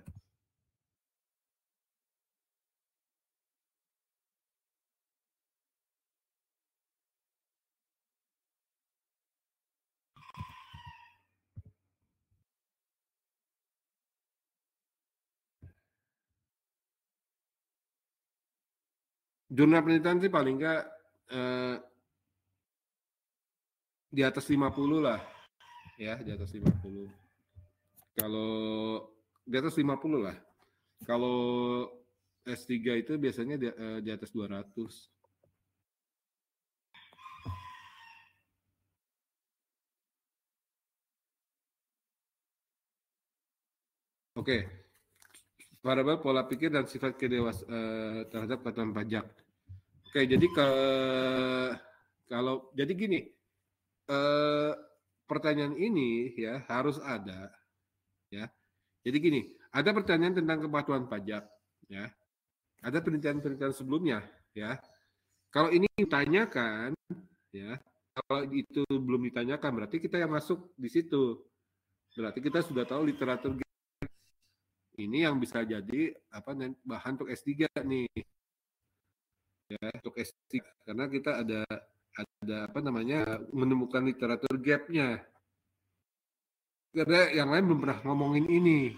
Jurnal penelitian sih paling nggak di atas 50 lah, ya, di atas 50. Kalau di atas 50 lah. Kalau S3 itu biasanya di atas 200. Oke, variabel pola pikir dan sifat terhadap ketahuan pajak. Oke, jadi kalau jadi gini, pertanyaan ini ya harus ada, ya. Jadi gini, ada pertanyaan tentang kepatuhan pajak, ya. Ada penelitian-penelitian sebelumnya, ya. Kalau ini ditanyakan, ya, kalau itu belum ditanyakan, berarti kita yang masuk di situ. Berarti kita sudah tahu literatur ini yang bisa jadi bahan untuk S3 nih, ya, untuk S3 karena kita ada menemukan literatur gap-nya. Karena yang lain belum pernah ngomongin ini.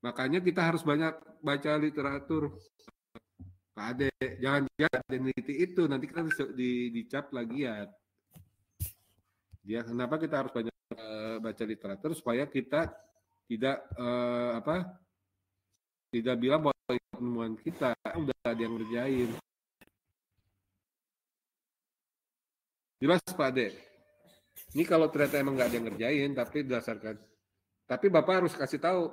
Makanya kita harus banyak baca literatur. Pak Ade, jangan neliti itu, nanti kita dicap plagiat. Ya, kenapa kita harus banyak baca literatur supaya kita tidak tidak bilang bahwa penemuan kita udah ada yang ngerjain. Jelas Pak Ade. Ini kalau ternyata emang nggak ada yang ngerjain, tapi Bapak harus kasih tahu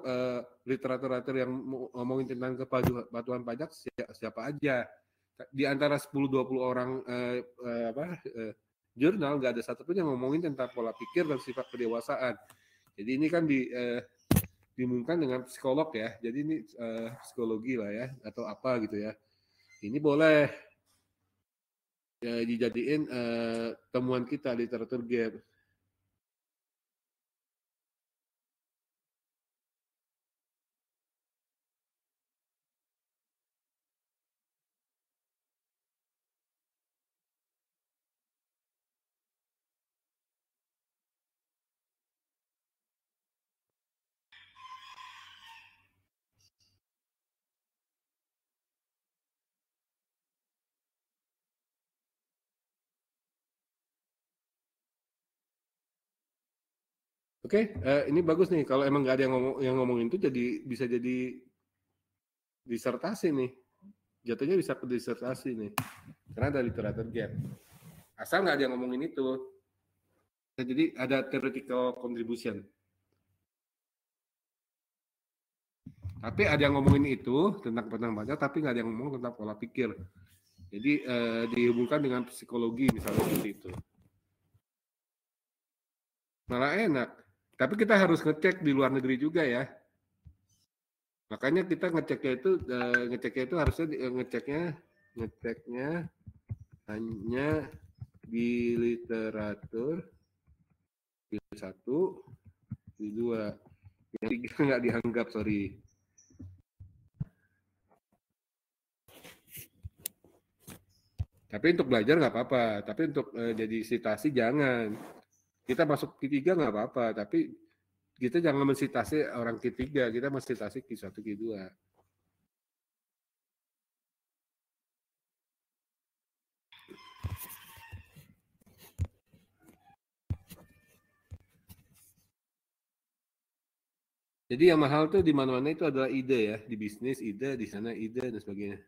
literatur yang ngomongin tentang kepatuhan pajak siapa aja. Di antara 10-20 orang jurnal nggak ada satupun yang ngomongin tentang pola pikir dan sifat kedewasaan. Jadi ini kan diumumkan dengan psikolog ya. Jadi ini psikologi lah ya atau apa gitu ya. Ini boleh dijadiin temuan kita literatur gap. Oke, ini bagus nih. Kalau emang nggak ada yang ngomongin itu bisa jadi disertasi nih. Jatuhnya bisa ke disertasi nih. Karena ada literatur gap. Asal nggak ada yang ngomongin itu. Jadi ada theoretical contribution. Tapi ada yang ngomongin itu tentang pajak, tapi nggak ada yang ngomong tentang pola pikir. Jadi dihubungkan dengan psikologi misalnya seperti itu. Malah enak. Tapi kita harus ngecek di luar negeri juga ya. Makanya kita ngeceknya itu harusnya ngeceknya hanya di literatur di 1, di 2, yang 3 nggak dianggap, sorry. Tapi untuk belajar nggak apa-apa, tapi untuk jadi citasi jangan. Kita masuk Q3 nggak apa-apa, tapi kita jangan mensitasi orang Q3, kita mensitasi Q1, Q2. Jadi yang mahal tuh di mana-mana itu adalah ide ya, di bisnis ide, di sana ide dan sebagainya.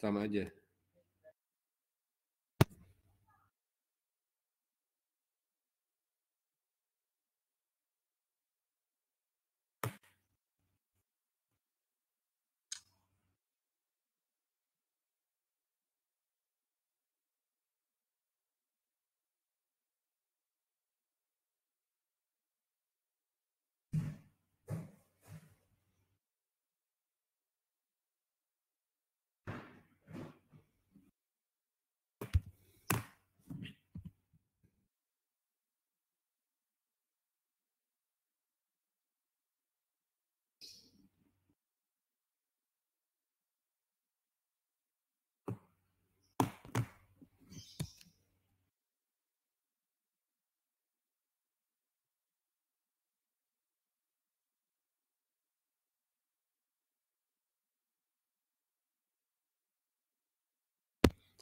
Sama aja.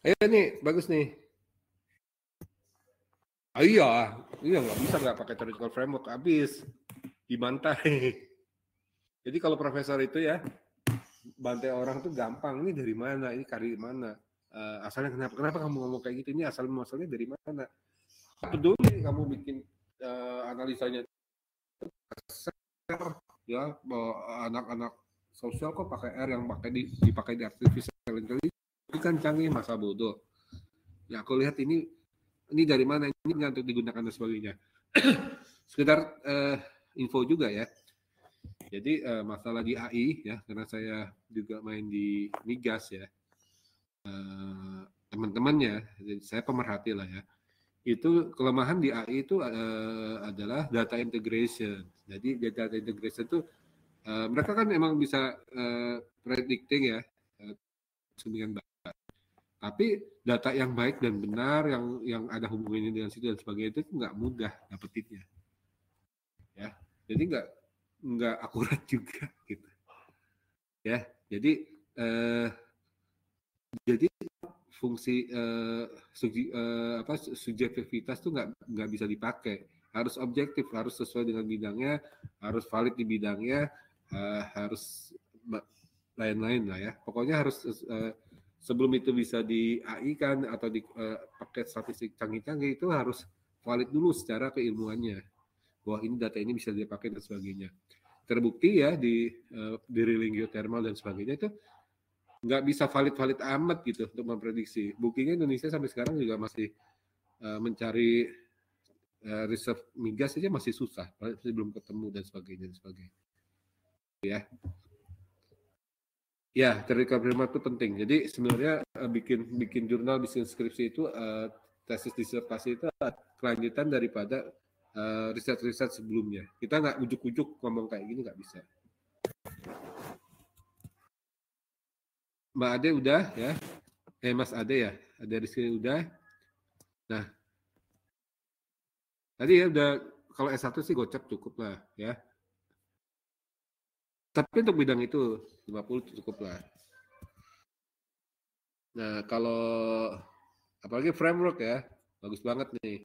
Ayo nih, bagus nih. Iya nggak bisa nggak pakai theoretical framework, habis dibantai. Jadi kalau profesor itu ya bantai orang tuh gampang. Ini dari mana? Ini kari mana? Asalnya kenapa kamu ngomong kayak gitu? Ini asal muasalnya dari mana? Peduli kamu bikin analisanya ya anak-anak sosial kok pakai R yang dipakai di artificial intelligence itu kan canggih, masa bodoh. Ya aku lihat ini dari mana, ini nggak untuk digunakan dan sebagainya. Sekedar info juga ya. Jadi masalah di AI ya, karena saya juga main di migas ya, teman-temannya, jadi saya pemerhati lah ya. Itu kelemahan di AI itu adalah data integration. Jadi data integration itu mereka kan memang bisa predicting ya sedemikian baik. Tapi data yang baik dan benar yang ada hubungannya dengan situ dan sebagainya itu nggak mudah dapetinnya. Ya, jadi nggak akurat juga gitu. Ya, jadi fungsi subjektivitas tuh nggak bisa dipakai harus objektif, harus sesuai dengan bidangnya, harus valid di bidangnya, harus lain-lain lah ya. Pokoknya harus sebelum itu bisa di AI kan atau di pakai statistik canggih-canggih itu harus valid dulu secara keilmuannya bahwa ini data ini bisa dipakai dan sebagainya. Terbukti ya di drilling geothermal dan sebagainya itu nggak bisa valid amat gitu untuk memprediksi. Buktinya Indonesia sampai sekarang juga masih mencari reserve migas aja masih susah, masih belum ketemu dan sebagainya. Ya, ya terkonfirmasi itu penting. Jadi sebenarnya bikin jurnal, bikin skripsi itu tesis disertasi itu kelanjutan daripada riset-riset sebelumnya. Kita nggak ujuk-ujuk ngomong kayak gini, nggak bisa. Mbak Ade udah ya, Mas Ade ya, ada di sini udah. Nah, tadi ya udah, kalau S1 sih gocap cukup lah ya. Tapi untuk bidang itu 50 cukup lah. Nah, kalau apalagi framework ya, bagus banget nih.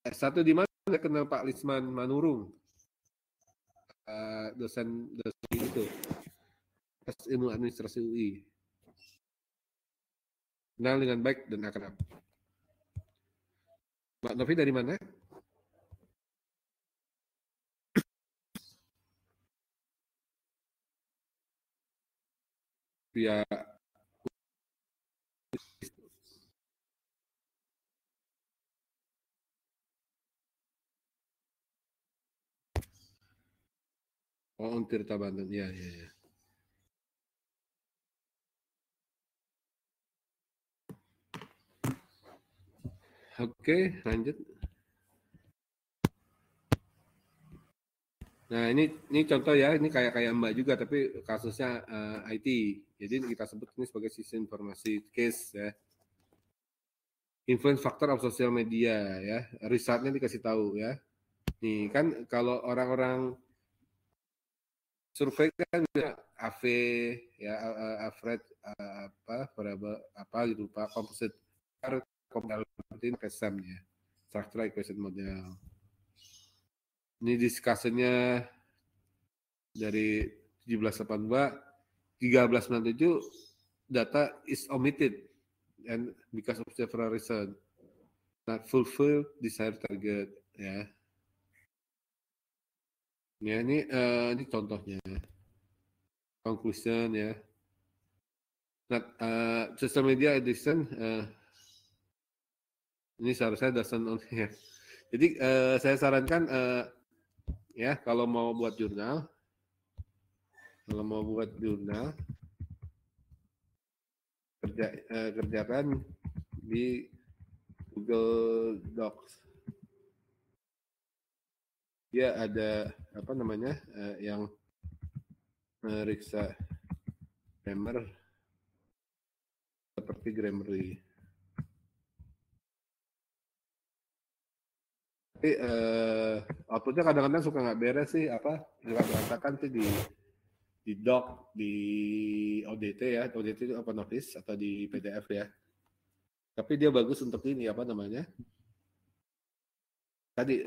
S1 di mana kenal Pak Lisman Manurung, dosen itu, ilmu administrasi UI. Kenal dengan baik dan akrab. Mbak Novi dari mana? Via Tirta Banten, ya. Oke, lanjut. Nah, ini contoh ya, ini kayak Mbak juga, tapi kasusnya IT. Jadi kita sebut ini sebagai sistem informasi case ya. Influence factor of social media ya, risetnya dikasih tahu ya. Nih kan kalau orang-orang survei kan AV ya, Alfred apa gitu Pak, composite PSAM ya, structural equation model. Ini discussionnya dari 1782, 1397 data is omitted and because of several reasons not fulfill desired target ya. Ya ini contohnya. Conclusion ya. Nah, social media edition ini seharusnya doesn't only ya. Jadi saya sarankan ya kalau mau buat jurnal kerjakan di Google Docs. Dia ada apa namanya yang meriksa grammar seperti Grammarly. Tapi outputnya kadang-kadang suka nggak beres sih, apa juga berantakan sih di doc, di ODT ya, ODT itu open office atau di PDF ya. Tapi dia bagus untuk ini apa namanya? Tadi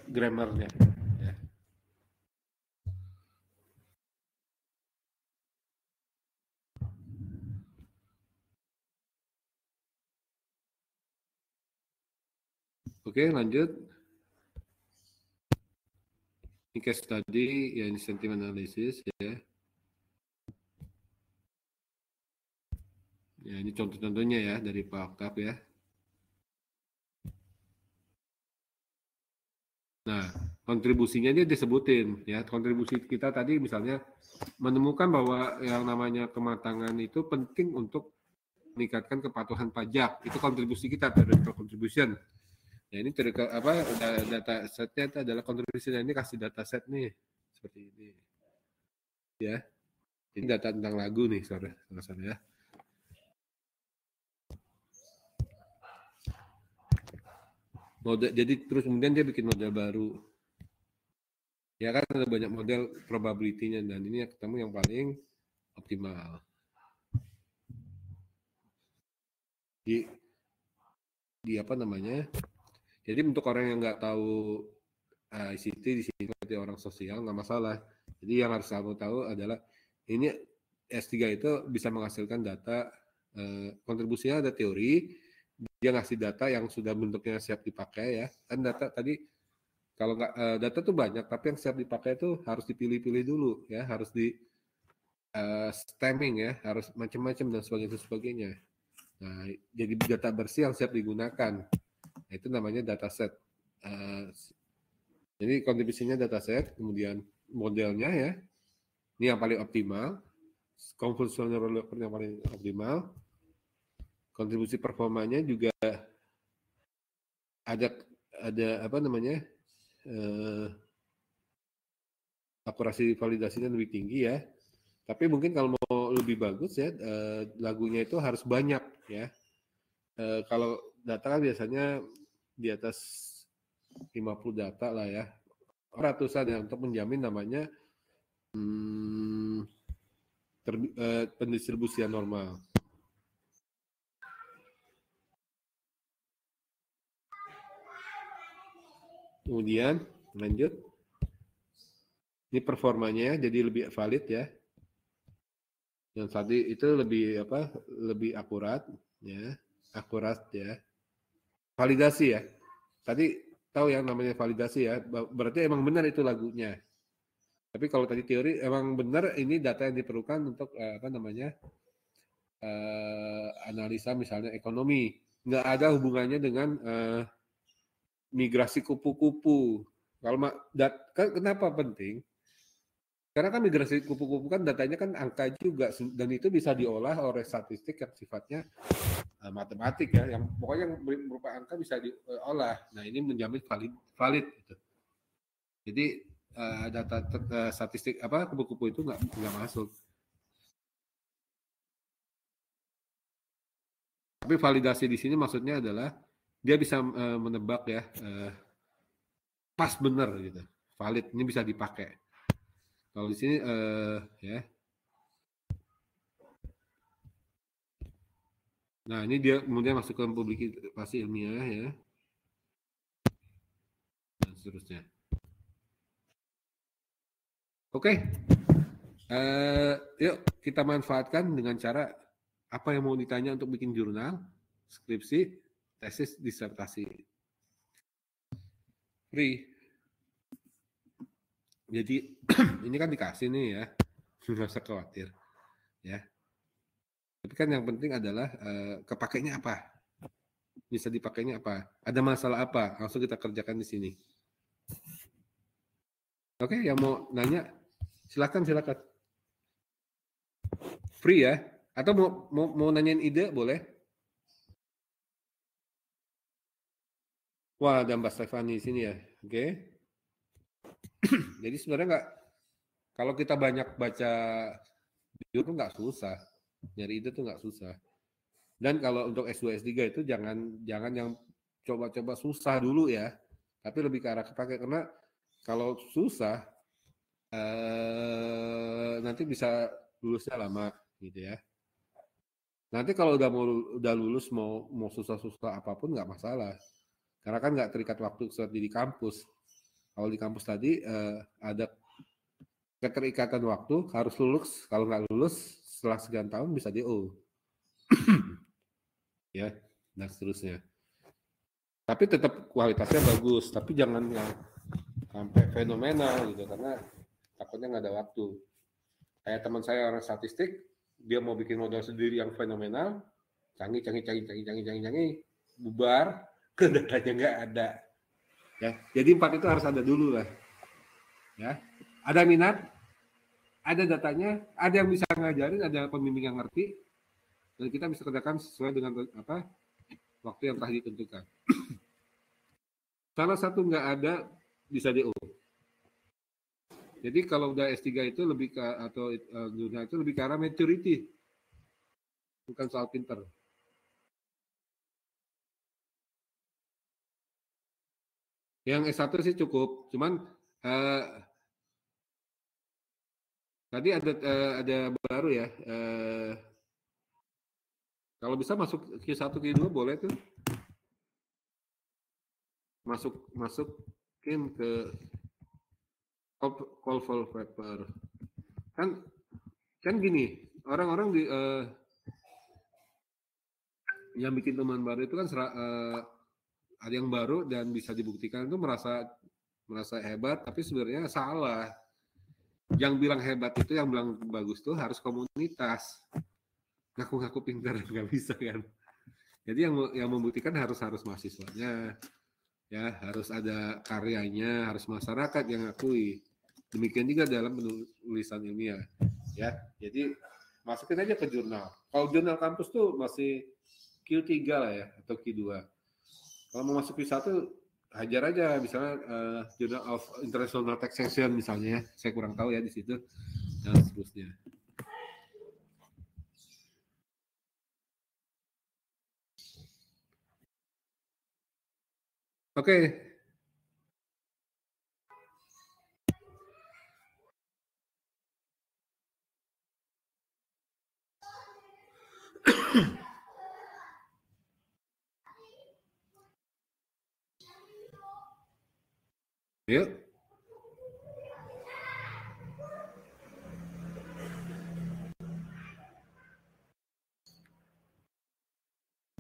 grammarnya. Ya. Oke, lanjut. Ini case study ya, ini sentiment analysis ya. Ya, ini contoh-contohnya ya dari Pak Oktav ya. Nah, kontribusinya dia disebutin ya. Kontribusi kita tadi misalnya menemukan bahwa yang namanya kematangan itu penting untuk meningkatkan kepatuhan pajak. Itu kontribusi kita, theoretical contribution. Ya ini apa data setnya itu adalah kontribusi. Ini kasih data set nih seperti ini. Ya. Ini data tentang lagu nih, saudara ya. Jadi terus kemudian dia bikin model baru. Ya kan ada banyak model probability-nya dan ini ketemu yang paling optimal. Di apa namanya? Jadi untuk orang yang nggak tahu ICT di sini seperti orang sosial nggak masalah. Jadi yang harus kamu tahu adalah ini S3 itu bisa menghasilkan data, kontribusinya ada teori, dia ngasih data yang sudah bentuknya siap dipakai ya. Kan data tadi kalau nggak data tuh banyak, tapi yang siap dipakai itu harus dipilih-pilih dulu ya, harus di stemming ya, harus macam-macam dan sebagainya. Nah, jadi data bersih yang siap digunakan. Nah, itu namanya dataset. Jadi kontribusinya dataset, kemudian modelnya ya, ini yang paling optimal, convolutional neural yang paling optimal, kontribusi performanya juga ada apa namanya, akurasi validasinya lebih tinggi ya. Tapi mungkin kalau mau lebih bagus ya, lagunya itu harus banyak ya. Kalau data kan biasanya di atas 50 data lah ya, ratusan ya, untuk menjamin namanya pendistribusian normal. Kemudian lanjut, ini performanya jadi lebih valid ya. Yang tadi itu lebih apa? Lebih akurat ya, Validasi ya. Tadi tahu yang namanya validasi ya. Berarti emang benar itu lagunya. Tapi kalau tadi teori emang benar ini data yang diperlukan untuk apa namanya? Analisa misalnya ekonomi. Nggak ada hubungannya dengan migrasi kupu-kupu. Kalau kenapa penting? Karena kan migrasi kupu-kupu kan datanya kan angka juga, dan itu bisa diolah oleh statistik yang sifatnya matematik ya, yang pokoknya yang berupa angka bisa diolah. Nah ini menjamin valid gitu. Jadi data statistik apa kupu-kupu itu nggak masuk. Tapi validasi di sini maksudnya adalah dia bisa menebak ya, pas benar gitu, valid, ini bisa dipakai. Kalau di sini ya. Nah, ini dia kemudian masuk ke publikasi ilmiah ya. Dan seterusnya. Oke. Yuk kita manfaatkan dengan cara apa yang mau ditanya untuk bikin jurnal, skripsi, tesis, disertasi. Free. Jadi ini kan dikasih nih ya. Nggak usah khawatir. Ya. Tapi kan yang penting adalah kepakainya apa? Bisa dipakainya apa? Ada masalah apa? Langsung kita kerjakan di sini. Oke, yang mau nanya silakan. Free ya? Atau mau nanyain ide boleh? Wah, ada Mbak Stefani di sini ya. Oke. Jadi sebenarnya kalau kita banyak baca itu nggak susah. Nyari ide tuh nggak susah. Dan kalau untuk S2 S3 itu jangan yang coba-coba susah dulu ya. Tapi lebih ke arah kepake, karena kalau susah nanti bisa lulusnya lama gitu ya. Nanti kalau udah lulus mau susah-susah apapun nggak masalah. Karena kan nggak terikat waktu seperti di kampus. Kalau di kampus tadi ada keterikatan waktu, harus lulus. Kalau nggak lulus setelah sekian tahun bisa DO. Ya, dan seterusnya. Tapi tetap kualitasnya bagus, tapi jangan yang sampai fenomenal gitu, karena takutnya nggak ada waktu. Kayak teman saya orang statistik, dia mau bikin modal sendiri yang fenomenal, canggih, bubar, datanya nggak ada. Ya, jadi 4 itu harus ada dulu lah. Ya, ada minat, ada datanya, ada yang bisa ngajarin, ada pembimbing yang ngerti, dan kita bisa kerjakan sesuai dengan apa waktu yang telah ditentukan. Salah satu nggak ada bisa DO. Jadi kalau udah S3 itu lebih ke atau dunia itu lebih ke arah maturity, bukan soal pinter. Yang S1 sih cukup, cuman tadi ada baru ya. Kalau bisa masuk Q1 Q2 boleh tuh. masukin ke cold wallpaper. Kan gini, orang-orang yang bikin teman baru itu kan ada yang baru dan bisa dibuktikan itu merasa hebat, tapi sebenarnya salah. Yang bilang hebat itu, yang bilang bagus tuh harus komunitas. Ngaku-ngaku pintar nggak bisa kan. Jadi yang membuktikan harus mahasiswanya, ya harus ada karyanya, harus masyarakat yang ngakui. Demikian juga dalam penulisan ilmiah, ya. Jadi masukin aja ke jurnal. Kalau jurnal kampus tuh masih Q3 lah ya, atau Q2. Kalau mau masuk Q1, hajar aja, misalnya Journal of International Taxation misalnya, saya kurang tahu ya di situ, dan seterusnya. Oke. Yuk.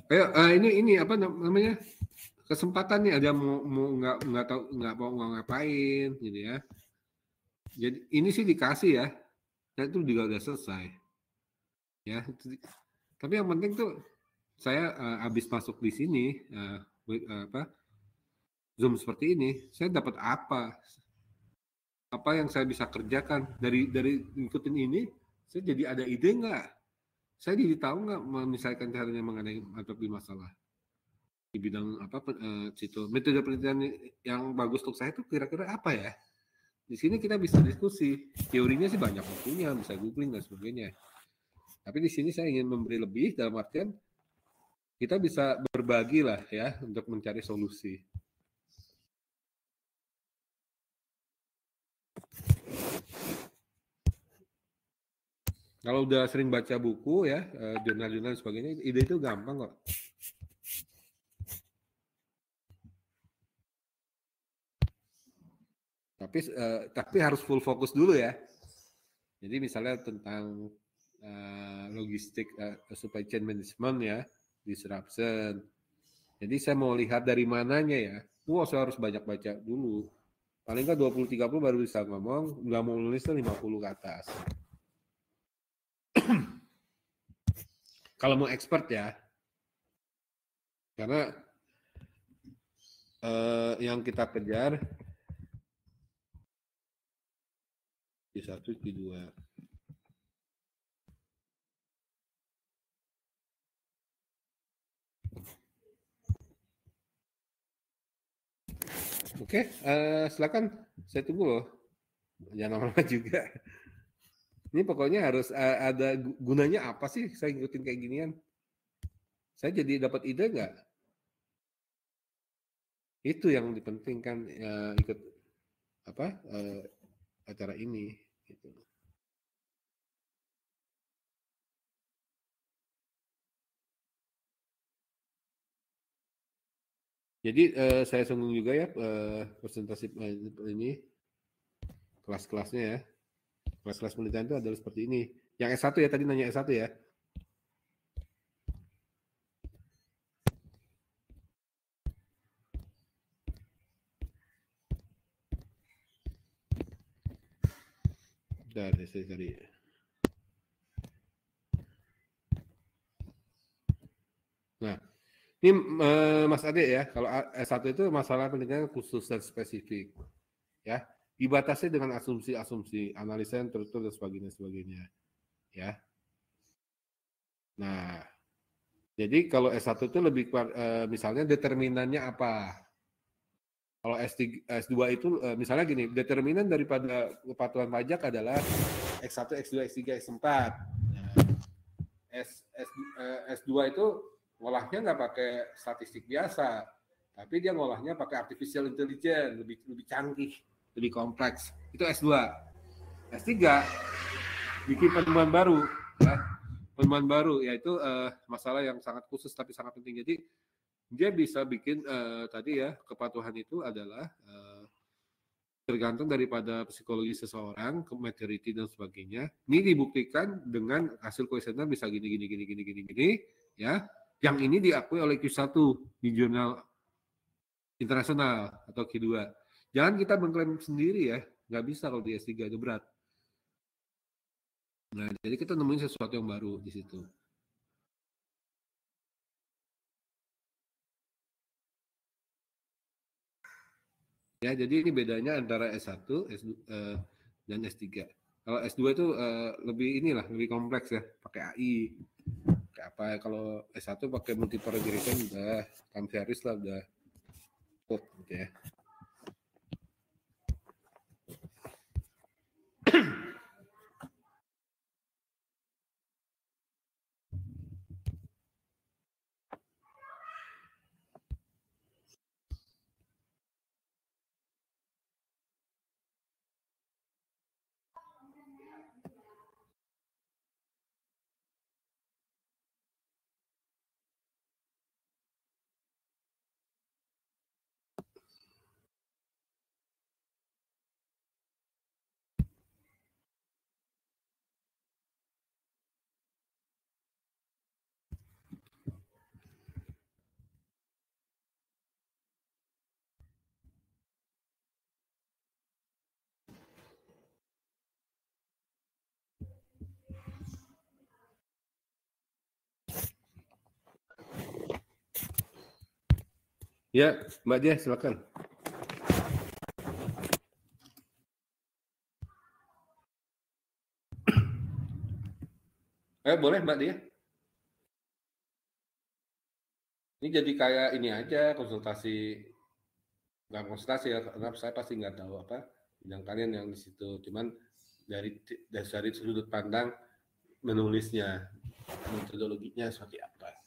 Ayo, ini apa namanya? Kesempatan nih, ada mau nggak tahu nggak mau ngapain gitu ya. Jadi ini sih dikasih ya, dan itu juga udah selesai. Ya, tapi yang penting tuh saya habis masuk di sini Zoom seperti ini, saya dapat apa yang saya bisa kerjakan dari ngikutin ini, saya jadi ada ide nggak? Saya jadi tahu nggak menyelesaikan caranya mengenai menghadapi masalah di bidang apa situ. Metode penelitian yang bagus untuk saya itu kira-kira apa ya? Di sini kita bisa diskusi. Teorinya sih banyak bukunya, bisa googling dan sebagainya. Tapi di sini saya ingin memberi lebih dalam artian kita bisa berbagi lah ya untuk mencari solusi. Kalau udah sering baca buku ya, jurnal-jurnal dan sebagainya, ide itu gampang kok. Tapi harus full fokus dulu ya. Jadi misalnya tentang logistik, supply chain management ya, disruption. Jadi saya mau lihat dari mananya ya. Saya harus banyak baca dulu. Paling nggak 20-30 baru bisa ngomong, nggak mau nulis 50 ke atas. Kalau mau expert ya. Karena yang kita kejar Q1, Q2. Oke, silakan. Saya tunggu loh. Jangan lama-lama juga. Ini pokoknya harus ada gunanya apa sih saya ngikutin kayak ginian? Saya jadi dapat ide nggak? Itu yang dipentingkan ikut acara ini. Gitu. Jadi saya singgung juga ya presentasi ini kelas-kelasnya ya. Kelas-kelas penelitian itu adalah seperti ini. Yang S1 ya, tadi nanya S1 ya. Dari saya cari. Nah, ini Mas Ade ya, kalau S1 itu masalah penelitian khusus dan spesifik. Ya, dibatasi dengan asumsi-asumsi, analisa yang terukur dan sebagainya. Ya. Nah, jadi kalau S1 itu lebih misalnya determinannya apa? Kalau S2 itu misalnya gini, determinan daripada kepatuhan pajak adalah X1, X2, X3, X4. Nah, S2 itu ngolahnya nggak pakai statistik biasa, tapi dia ngolahnya pakai artificial intelligence, lebih canggih, lebih kompleks. Itu S2. S3 bikin penemuan baru, ya. Penemuan baru yaitu masalah yang sangat khusus tapi sangat penting. Jadi dia bisa bikin tadi ya, kepatuhan itu adalah tergantung daripada psikologi seseorang, ke maturity dan sebagainya. Ini dibuktikan dengan hasil kuesioner bisa gini ya. Yang ini diakui oleh Q1 di jurnal internasional atau Q2. Jangan kita mengklaim sendiri ya, nggak bisa kalau di S3 itu berat. Nah, jadi kita nemuin sesuatu yang baru di situ. Ya, jadi ini bedanya antara S1 dan S3. Kalau S2 itu lebih kompleks ya, pakai AI. Pakai apa? Kalau S1 pakai multiple regression udah, time series lah udah cukup gitu ya. Ya, Mbak Dia, silakan. Boleh Mbak Dia. Ini jadi kayak ini aja, konsultasi. Nggak konsultasi ya, karena saya pasti nggak tahu apa bidang kalian yang di situ. Cuman dari sudut pandang menulisnya, metodologinya seperti apa.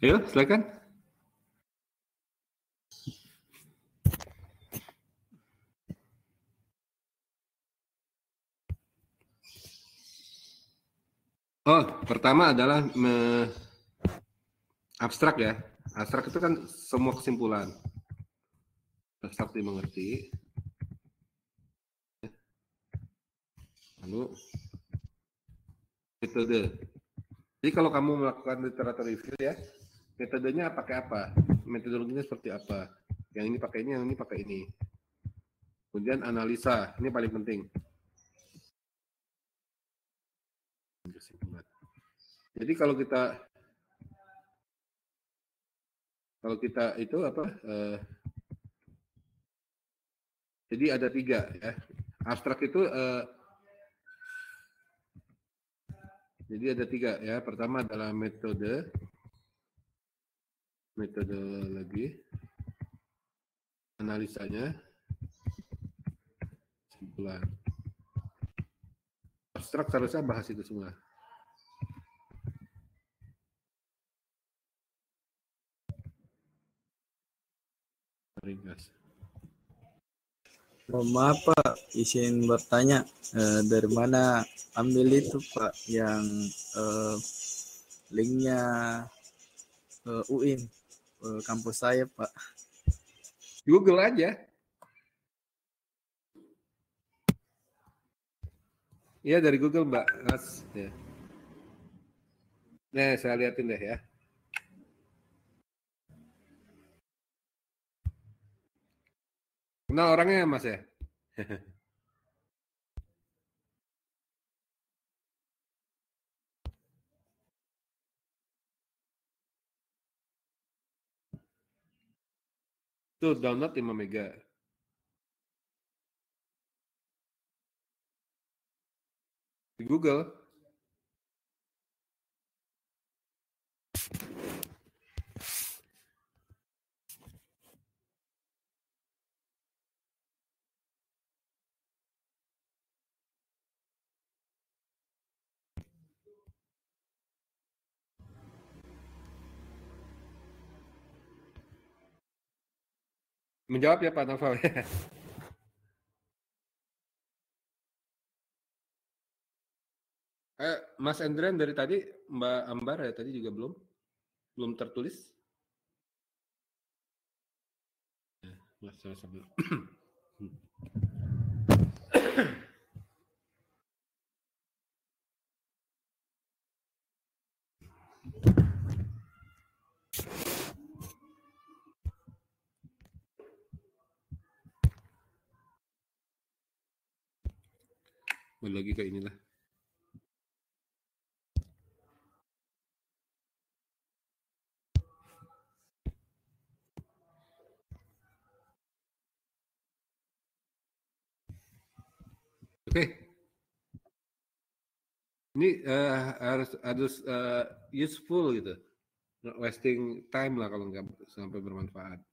Ayo, silakan. Oh, pertama adalah abstrak ya. Abstrak itu kan semua kesimpulan. Abstrak dimengerti. Lalu metode. Jadi kalau kamu melakukan literatur review ya, metodenya pakai apa? Metodologinya seperti apa? Yang ini pakai ini, yang ini pakai ini. Kemudian analisa, ini paling penting. Jadi kalau kita itu apa? Jadi ada 3 ya. Abstrak itu jadi ada 3 ya. Pertama adalah metodologi, analisanya, kesimpulan. Abstrak seharusnya bahas itu semua. Ringkas. Maaf Pak, izin bertanya, dari mana ambil itu Pak yang linknya UIN, kampus saya Pak? Google aja. Iya dari Google Mbak. Ya. Nah, saya liatin deh ya. Kenal orangnya Mas ya? Tuh download 5 mega. Di Google. Menjawab ya Pak Novel. Mas Endren dari tadi, Mbak Ambar ya tadi juga belum tertulis. Mas sambil. Lagi ke inilah. Oke. Ini harus useful gitu. Not wasting time lah kalau nggak sampai bermanfaat.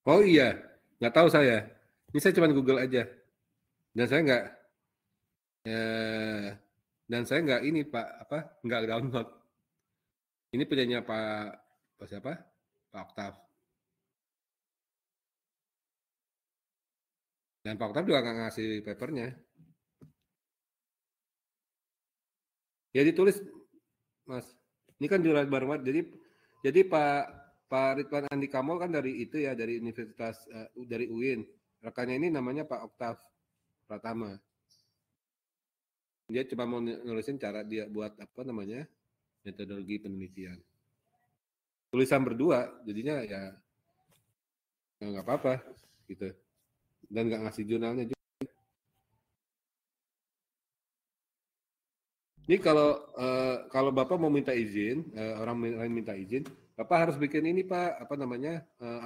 Oh iya, nggak tahu saya. Ini saya cuma Google aja. Dan saya nggak ini Pak nggak download. Ini punyanya Pak siapa? Pak Oktav. Dan Pak Oktav juga nggak ngasih papernya. Ya ditulis, Mas. Ini kan jurnal baru, jadi Pak Ridwan Andi Kamol kan dari itu ya, dari Universitas dari UIN. Rekannya ini namanya Pak Oktav Pratama. Dia cuma mau nulisin cara dia buat metodologi penelitian. Tulisan berdua, jadinya ya nggak apa-apa gitu. Dan nggak ngasih jurnalnya juga. Ini kalau Bapak mau minta izin, orang lain minta izin, Bapak harus bikin ini Pak,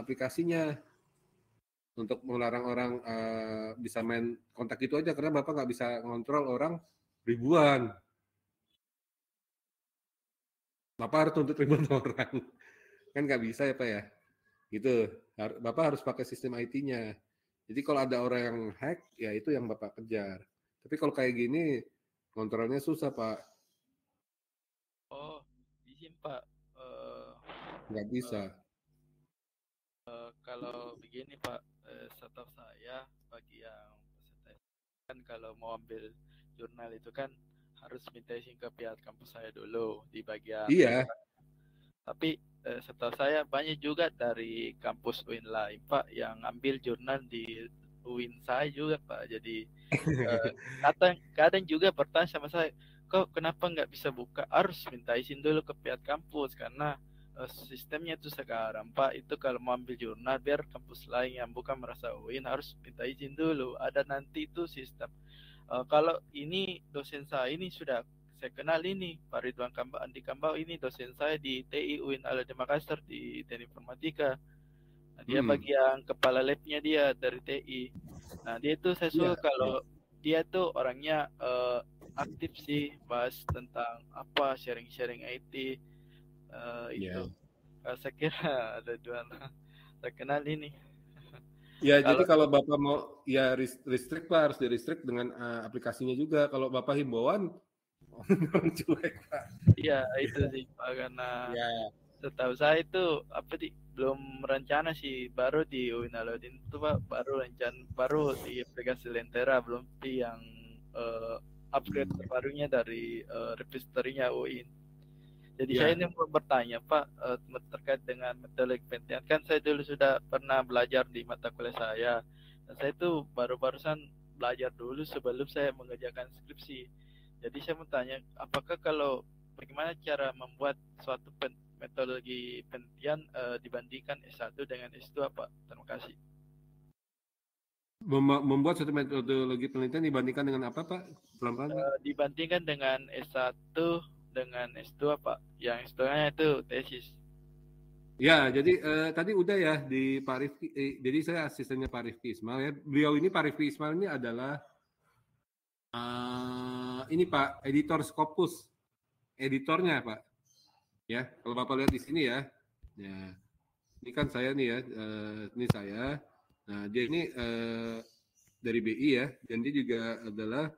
aplikasinya untuk melarang orang bisa main kontak itu aja, karena Bapak nggak bisa ngontrol orang ribuan. Bapak harus tuntut ribuan orang. Kan nggak bisa ya Pak ya. Gitu. Bapak harus pakai sistem IT-nya. Jadi kalau ada orang yang hack, ya itu yang Bapak kejar. Tapi kalau kayak gini, kontrolnya susah Pak. Oh, izin Pak. Nggak bisa. Kalau begini Pak, setahu saya bagi yang peserta kan kalau mau ambil jurnal itu kan harus minta izin ke pihak kampus saya dulu di bagian. Iya. Tapi setahu saya banyak juga dari kampus UIN lain Pak yang ambil jurnal di UIN saya juga Pak. Jadi kadang juga bertanya sama saya, kok kenapa nggak bisa buka? Harus minta izin dulu ke pihak kampus karena sistemnya itu sekarang Pak, itu kalau mau ambil jurnal biar kampus lain yang bukan merasa UIN harus minta izin dulu. Ada nanti itu sistem Kalau ini dosen saya ini sudah saya kenal ini Pak Ridwan Kambau, Andi Kambau ini dosen saya di TI UIN Al-Azhar Makassar di Teknik Informatika. Nah, dia bagian kepala labnya dia dari TI. Nah, dia itu saya suka kalau dia tuh orangnya aktif sih bahas tentang apa sharing-sharing IT itu. Saya kira ada dua saya kenal ini. Ya, jadi kalau Bapak mau ya restrict Pak, harus di-restrict dengan aplikasinya juga. Kalau Bapak himbauan cuek Pak. Iya, itu sih Pak, karena setahu saya itu belum rencana sih, baru di UIN Alauddin itu Pak, baru di aplikasi Lentera, belum di yang upgrade terbarunya dari repositorinya UIN. Jadi saya ini mau bertanya Pak terkait dengan metode penelitian. Kan saya dulu sudah pernah belajar di mata kuliah saya. Dan saya itu baru-barusan belajar dulu sebelum saya mengerjakan skripsi. Jadi saya mau tanya, apakah bagaimana cara membuat suatu metodologi penelitian dibandingkan S1 dengan S2 Pak? Terima kasih. Membuat suatu metodologi penelitian dibandingkan dengan apa Pak? Pelan-pelan Pak. Dibandingkan dengan S1 dengan S2 Pak, yang S2-nya itu tesis. Ya, jadi tadi udah ya di Pak Rifki, jadi saya asistennya Pak Rifki Ismail ya. Beliau ini Pak Rifki Ismail ini adalah ini Pak, editor Scopus, editornya Pak. Ya, kalau Bapak lihat di sini ya, ya ini kan saya nih ya, ini saya. Nah dia ini dari BI ya, dan dia juga adalah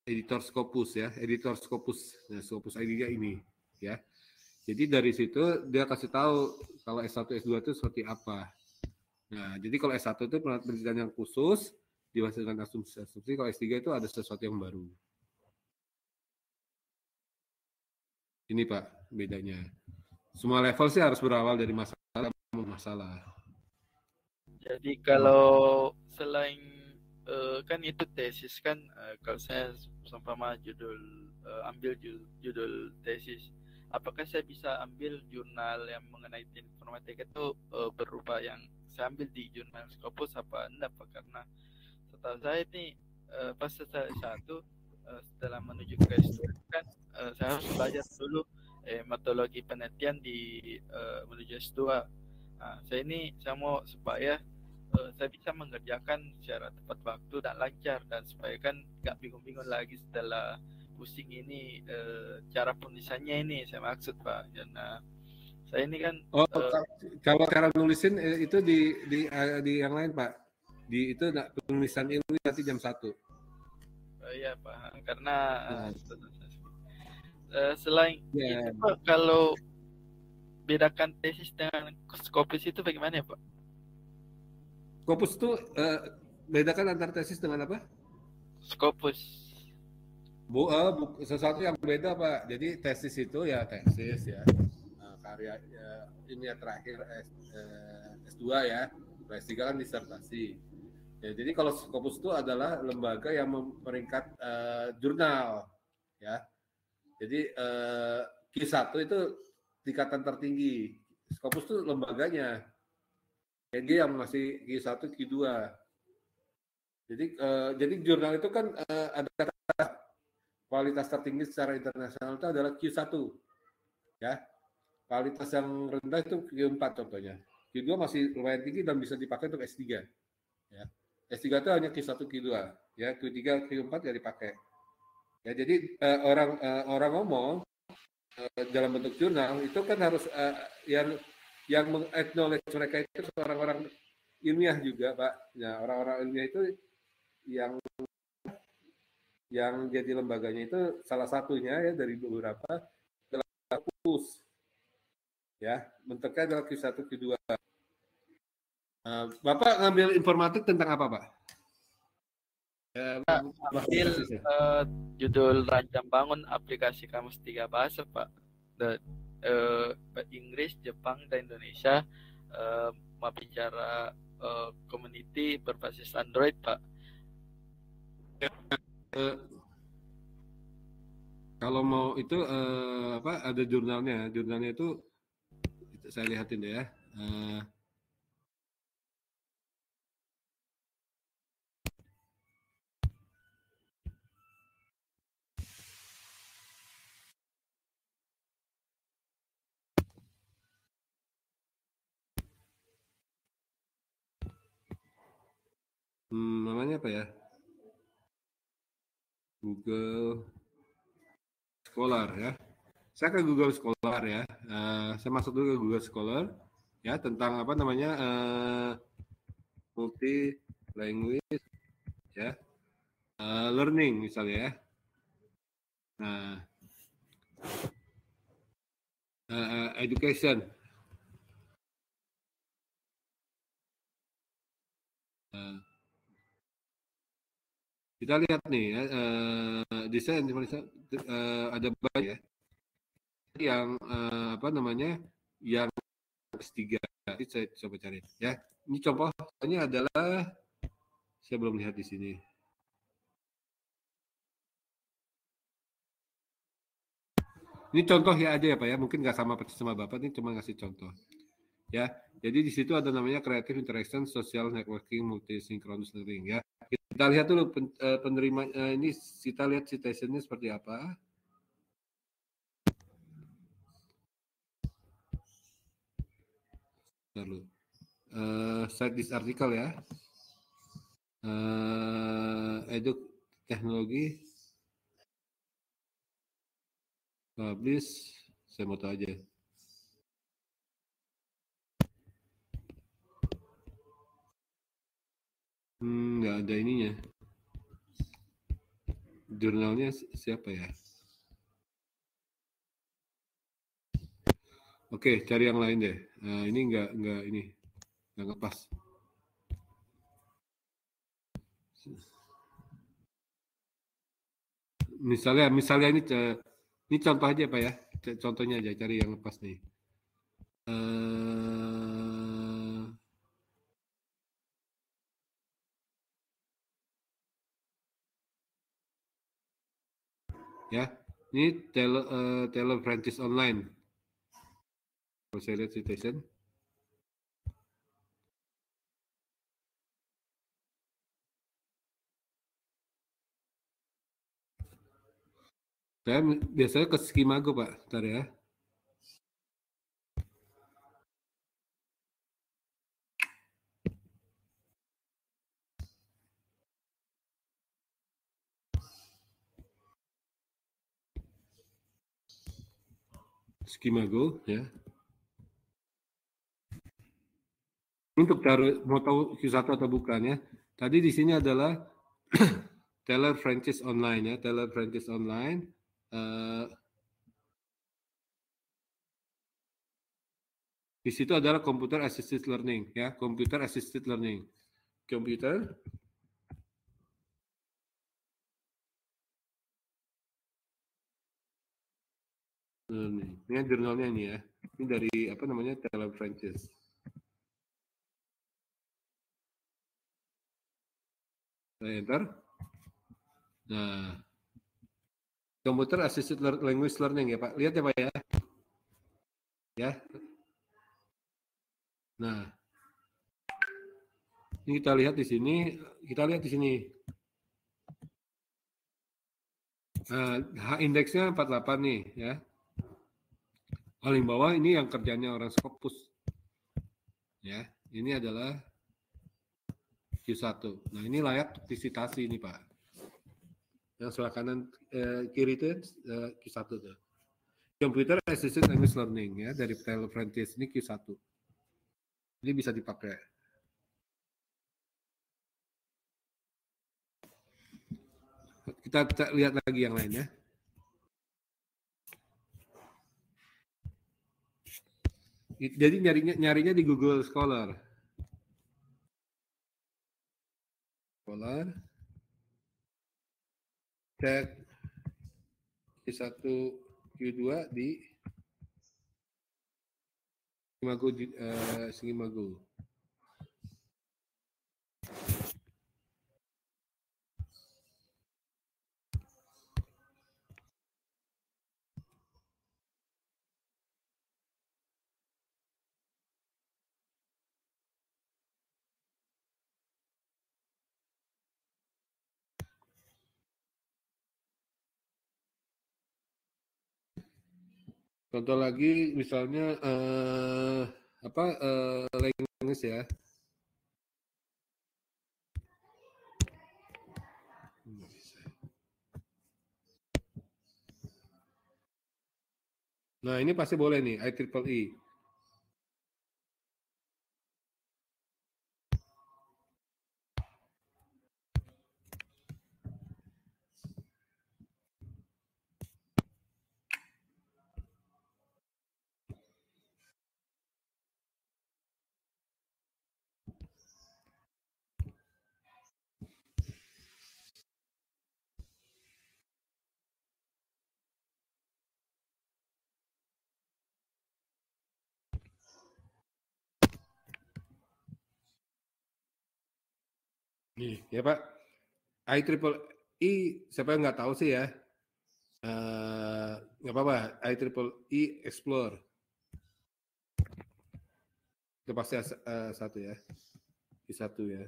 editor Scopus ya, editor Scopus, nah, Scopus ID ini ya. Jadi dari situ dia kasih tahu kalau S1 S2 itu seperti apa. Nah, jadi kalau S1 itu penelitian yang khusus dihasilkan asumsi, kalau S3 itu ada sesuatu yang baru. Ini Pak bedanya. Semua level sih harus berawal dari masalah. Jadi kalau selain kan itu tesis kan, kalau saya umpama ambil judul tesis, apakah saya bisa ambil jurnal yang mengenai informatika itu berupa yang saya ambil di jurnal Scopus apa enggak Pak? Karena setahu saya ini pas setelah S1 setelah menuju ke S2 kan saya harus belajar dulu metodologi penelitian menuju S2. Nah, saya mau supaya saya bisa mengerjakan secara tepat waktu dan lancar, dan supaya kan nggak bingung-bingung lagi setelah pusing ini cara penulisannya ini saya maksud Pak. Karena saya ini kan kalau cara nulisin itu di yang lain Pak. Di itu penulisan ilmu nanti jam 1. Iya Pak, karena selain itu Pak, kalau bedakan tesis dengan Scopus itu bagaimana ya Pak? Scopus itu bedakan antara tesis dengan apa? Scopus. Sesuatu yang beda Pak. Jadi tesis itu ya tesis ya, karya ilmiah terakhir S2 ya, S3 kan disertasi. Ya, jadi kalau Scopus itu adalah lembaga yang memeringkat jurnal ya. Jadi Q1 itu tingkatan tertinggi. Scopus itu lembaganya. EG yang masih Q1, Q2. Jadi jurnal itu kan ada kualitas tertinggi secara internasional itu adalah Q1. Ya. Kualitas yang rendah itu Q4 contohnya. Q2 masih lumayan tinggi dan bisa dipakai untuk S3. Ya. S3 itu hanya Q1, Q2. Ya, Q3, Q4 ya dipakai. Ya, jadi orang ngomong dalam bentuk jurnal itu kan harus yang meng-acknowledge mereka itu orang-orang ilmiah juga, Pak. Nah, orang-orang ilmiah itu yang jadi lembaganya itu salah satunya ya dari beberapa adalah Scopus. Ya, bentuknya adalah Q1, Q2. Bapak ngambil informatik tentang apa, Pak? Ambil judul Rancang Bangun Aplikasi Kamus 3 Bahasa, Pak. Inggris, Jepang, dan Indonesia, bicara community berbasis Android, Pak. Kalau mau itu ada jurnalnya itu saya lihatin deh ya. namanya apa ya? Google Scholar ya. Saya ke Google Scholar ya. Saya masuk dulu ke Google Scholar ya tentang apa namanya multi language ya learning misalnya ya. Nah, education. Kita lihat nih ya, desain ada banyak ya. Yang apa namanya yang ketiga. Nanti saya coba cari ya. Ini contohnya adalah saya belum lihat di sini. Ini contoh ya aja ya Pak ya, mungkin nggak sama persis sama Bapak, ini cuma ngasih contoh. Ya, jadi di situ ada namanya creative interaction, social networking, multi-synchronous learning ya. Kita lihat dulu penerima ini kita lihat citationnya seperti apa. Lalu cite this article ya. Eduk teknologi publish, saya mau tahu aja. Nggak ada ininya. Jurnalnya siapa ya? Oke, cari yang lain deh. Ini nggak ini nggak ngepas. Misalnya ini contoh aja Pak ya. Contohnya aja, cari yang lepas nih. Ya, ini Taylor Francis Online. Kalau saya lihat citation. Saya biasanya ke Skimago Pak, ntar ya. Skimago ya. Untuk mau tahu Q1 atau bukan ya. Tadi di sini adalah Taylor Francis Online ya, Taylor Francis Online. Di situ adalah computer assisted learning ya, computer assisted learning. Computer learning. Ini jurnalnya ini ya. Ini dari apa namanya Taylor Francis. Saya enter. Nah, computer assisted language learning ya Pak. Lihat ya Pak ya. Ya. Nah, ini kita lihat di sini. Kita lihat di sini. Nah, indeksnya 48 nih ya. Paling bawah ini yang kerjanya orang Scopus. Ya, ini adalah Q1. Nah, ini layak disitasi ini Pak. Yang sebelah kanan kiri itu Q1 tuh. Computer Assisted Language Learning ya dari Taylor Francis ini Q1. Ini bisa dipakai. Kita lihat lagi yang lain ya. Jadi nyarinya di Google Scholar. Scholar. Cek Q1 Q2 di Skimago. Contoh lagi misalnya language ya. Nah, ini pasti boleh nih, IEEE. Nih, ya Pak. IEEE, siapa yang nggak tahu sih ya? Nggak apa-apa, IEEE Explore. Itu pasti satu ya. I1 ya.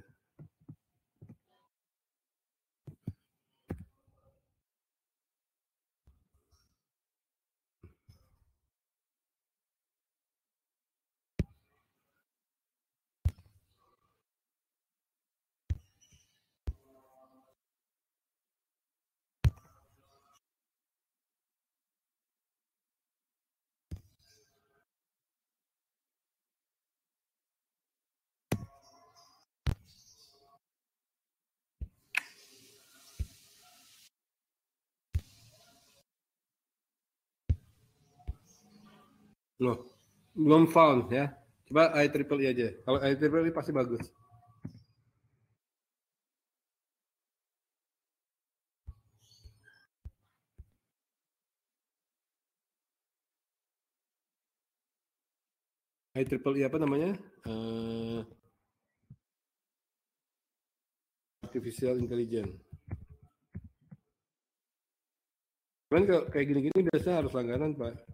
Loh, belum found ya. Coba IEEE aja. Kalau IEEE pasti bagus. IEEE apa namanya? Artificial Intelligence. Cuman kalau kayak gini-gini biasanya harus langganan, Pak.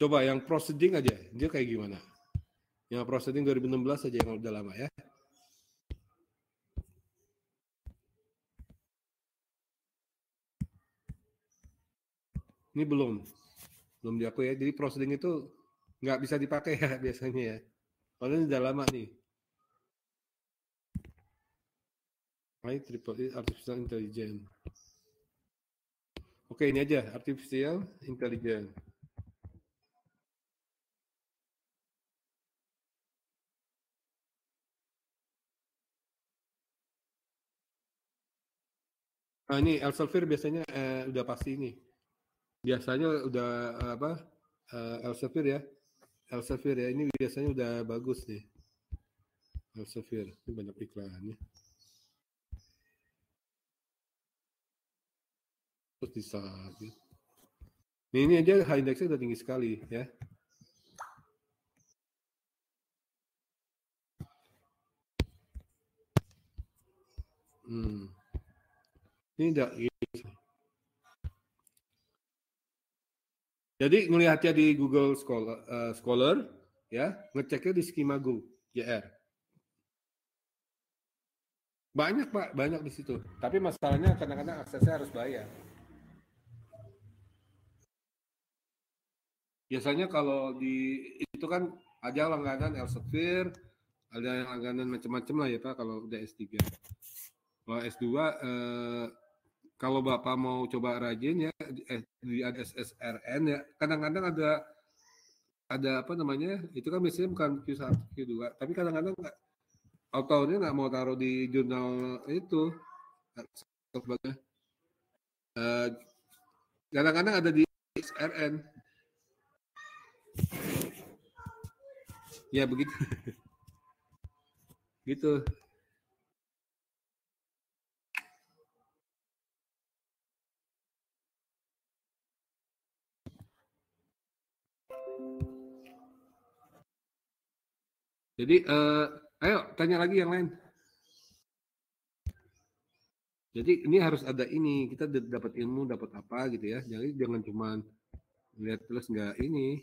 Coba yang proceeding aja, dia kayak gimana? Yang proceeding 2016 aja yang udah lama ya. Ini belum diakui ya. Jadi proceeding itu nggak bisa dipakai ya biasanya ya. Kalau ini udah lama nih. IEEE Artificial Intelligence. Oke, ini aja Artificial Intelligence. Nah, ini Elsevier biasanya udah pasti nih. Biasanya udah apa? Elsevier ya. Elsevier ya, ini biasanya udah bagus nih. Elsevier, ini banyak iklannya. Terus bisa. Ini aja high indexnya udah tinggi sekali ya. Ini enggak gitu. Jadi ngelihatnya di Google Scholar ya, ngeceknya di Skimago JR. Banyak Pak, banyak di situ. Tapi masalahnya kadang-kadang aksesnya harus bayar. Biasanya kalau di itu kan ada langganan Elsevier, ada yang langganan macam-macam lah ya Pak kalau udah S3. Kalau S2 kalau Bapak mau coba rajin ya di SSRN ya, kadang-kadang ada apa namanya? Itu kan biasanya bukan Q1, Q2, tapi kadang-kadang autornya nggak mau taruh di jurnal itu. Kadang-kadang ada di SRN. Ya begitu. Gitu. Jadi ayo tanya lagi yang lain. Jadi ini harus ada ini, kita dapat ilmu, dapat apa gitu ya. Jadi jangan cuma lihat terus nggak ini,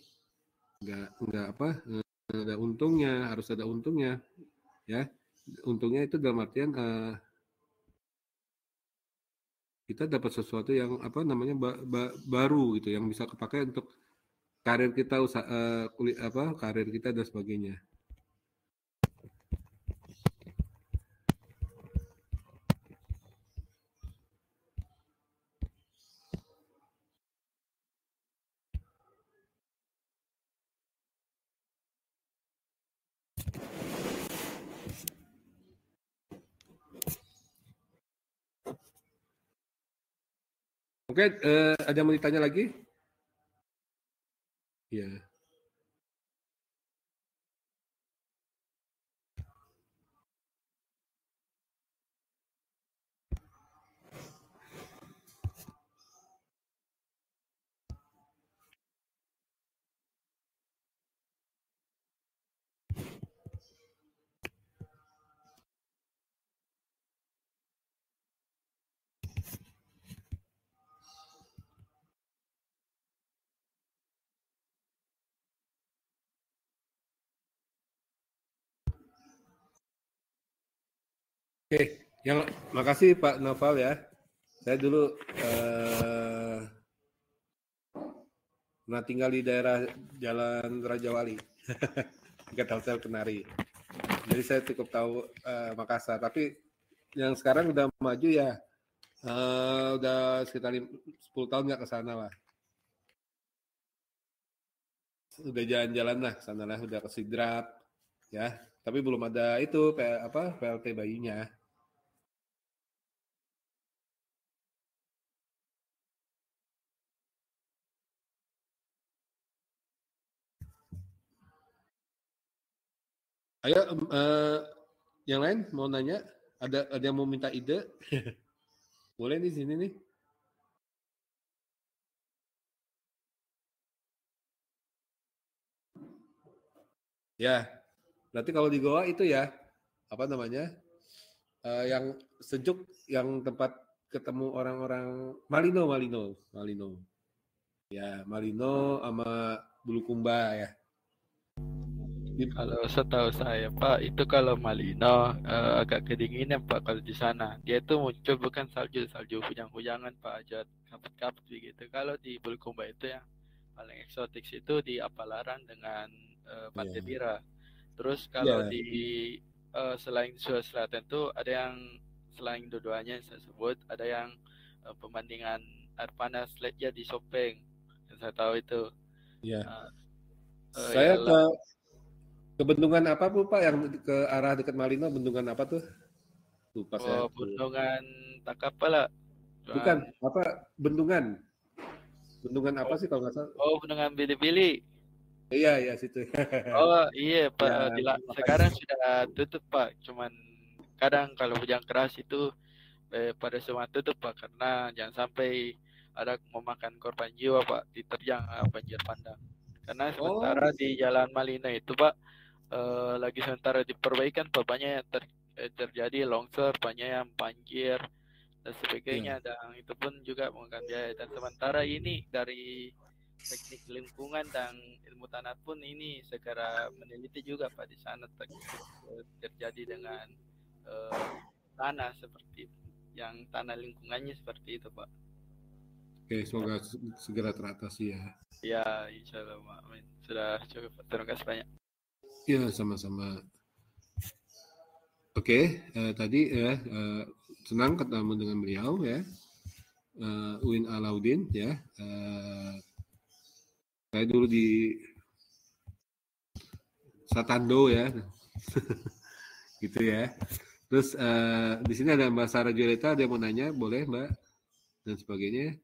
nggak apa, ada untungnya, harus ada untungnya, ya. Untungnya itu dalam artian kita dapat sesuatu yang apa namanya baru gitu, yang bisa kepakai untuk karir kita, karir kita dan sebagainya. Oke, ada yang mau ditanya lagi? Ya. Oke, yang makasih Pak Noval ya. Saya dulu pernah tinggal di daerah Jalan Raja Wali, dekat Hotel Kenari. Jadi saya cukup tahu Makassar. Tapi yang sekarang udah maju ya, udah sekitar 10 tahun nggak ke sana lah. Udah jalan-jalan lah ke sana lah, udah ke Sidrap, ya. Tapi belum ada itu PLT bayinya. Ayo, yang lain mau nanya? Ada yang mau minta ide? Boleh di sini nih. Ya, berarti kalau di Goa itu ya, apa namanya? Yang sejuk, yang tempat ketemu orang-orang Malino. Ya, Malino sama Bulukumba ya. Kalau setahu saya Pak, itu kalau Malino agak kedinginan Pak kalau di sana. Dia itu muncul bukan salju hujan-hujangan Pak, aja kaput-kaput begitu. Kalau di Bulukumba itu yang paling eksotik itu di Apalaran dengan Pantai Bira. Terus kalau di selain Sulawesi Selatan itu ada yang selain dua-duanya yang saya sebut, ada yang pemandian air panas Letja di Sopeng. Yang saya tahu itu. Iya. Saya ke bendungan apa Bu Pak yang ke arah dekat Malino, bendungan apa tuh? Lupa saya. Bendungan Takapala. Bukan, apa bendungan? Bendungan apa sih kalau nggak salah? Oh, bendungan Bili-Bili. Iya situ. Oh iya Pak, Ya, sekarang sudah tutup Pak. Cuman kadang kalau hujan keras itu pada semua tutup Pak, karena jangan sampai ada memakan korban jiwa Pak diterjang banjir bandang. Karena sementara di Jalan Malino itu Pak lagi sementara diperbaikan Pak, banyak yang terjadi longsor, banyak yang banjir dan sebagainya, dan itu pun juga menggunakan biaya. Dan sementara ini dari teknik lingkungan dan ilmu tanah pun ini segera meneliti juga Pak di sana terjadi dengan tanah seperti yang tanah lingkungannya seperti itu Pak. Oke, semoga segera teratasi ya. Ya, insya Allah Pak. Amin. Sudah cukup. Terima kasih banyak. Ya, sama-sama. Oke, tadi senang ketemu dengan beliau ya, Uin Alaudin ya. Saya dulu di Satando ya, gitu ya. Terus di sini ada Mbak Sarah Julieta, ada yang mau nanya, boleh Mbak, dan sebagainya.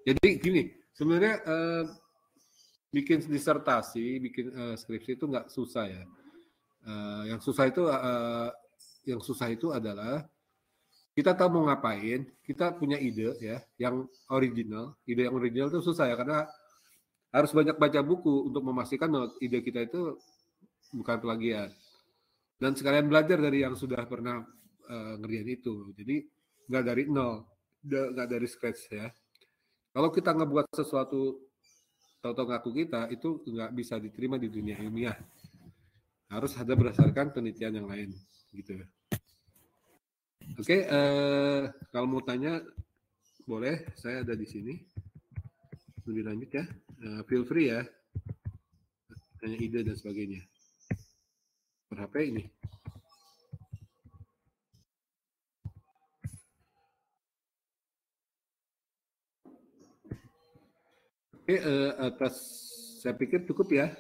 Jadi gini, sebenarnya bikin disertasi, bikin skripsi itu nggak susah ya. Yang susah itu adalah kita tahu mau ngapain, kita punya ide ya, yang original. Ide yang original itu susah ya, karena harus banyak baca buku untuk memastikan bahwa ide kita itu bukan plagiat. Dan sekalian belajar dari yang sudah pernah ngerjain itu. Jadi nggak dari nol, nggak dari scratch ya. Kalau kita ngebuat sesuatu tahu-tahu ngaku kita, itu nggak bisa diterima di dunia ilmiah. Harus ada berdasarkan penelitian yang lain, gitu. Oke, kalau mau tanya boleh, saya ada di sini. Lebih lanjut ya, feel free ya, tanya ide dan sebagainya. Per HP ini. Oke, atas saya pikir cukup ya.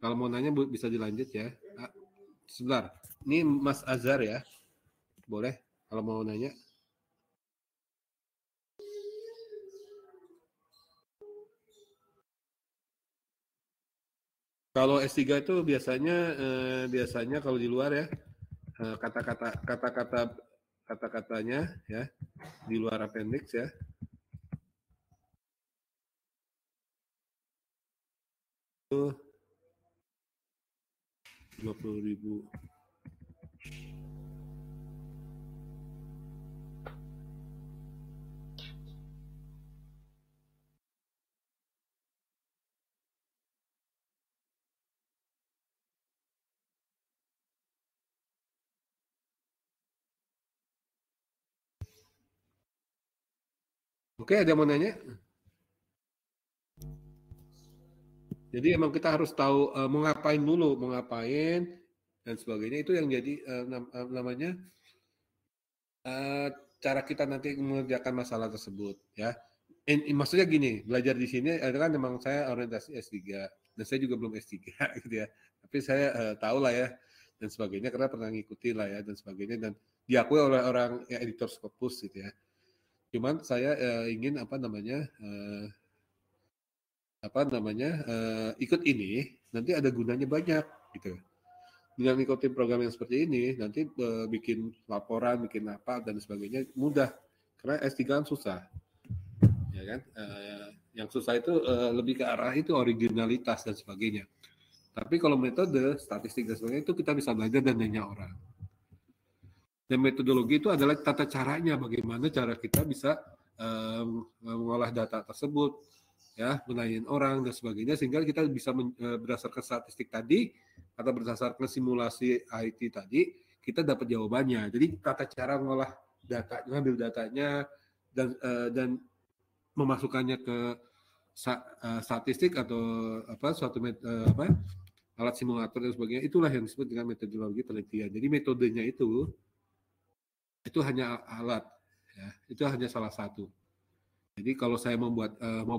Kalau mau nanya bisa dilanjut ya. Sebentar, ini Mas Azhar ya, boleh kalau mau nanya. Kalau S3 itu biasanya kalau di luar ya, kata-katanya ya di luar appendix ya. Itu 50.000. Oke, ada yang mau nanya? Jadi emang kita harus tahu mau ngapain dulu, mau ngapain dan sebagainya. Itu yang jadi namanya cara kita nanti mengerjakan masalah tersebut ya. Maksudnya gini, belajar di sini kan memang saya orientasi S3 dan saya juga belum S3 gitu ya. Tapi saya tahu lah ya dan sebagainya karena pernah ngikuti lah ya dan sebagainya dan diakui oleh orang ya, editor Scopus gitu ya. Cuman saya ingin ikut ini nanti ada gunanya banyak gitu. Dengan ikutin program yang seperti ini nanti bikin laporan, bikin apa dan sebagainya mudah karena S3 kan susah. Ya kan? Yang susah itu lebih ke arah itu originalitas dan sebagainya. Tapi kalau metode, statistik dan sebagainya itu kita bisa belajar dan nanya orang. Dan metodologi itu adalah tata caranya, bagaimana cara kita bisa mengolah data tersebut, ya, menanyain orang dan sebagainya, sehingga kita bisa berdasarkan statistik tadi atau berdasarkan simulasi IT tadi, kita dapat jawabannya. Jadi tata cara mengolah data, ngambil datanya dan memasukkannya ke statistik atau suatu alat simulator dan sebagainya, itulah yang disebut dengan metodologi penelitian. Jadi metodenya itu hanya alat, ya, itu hanya salah satu. Jadi kalau saya mau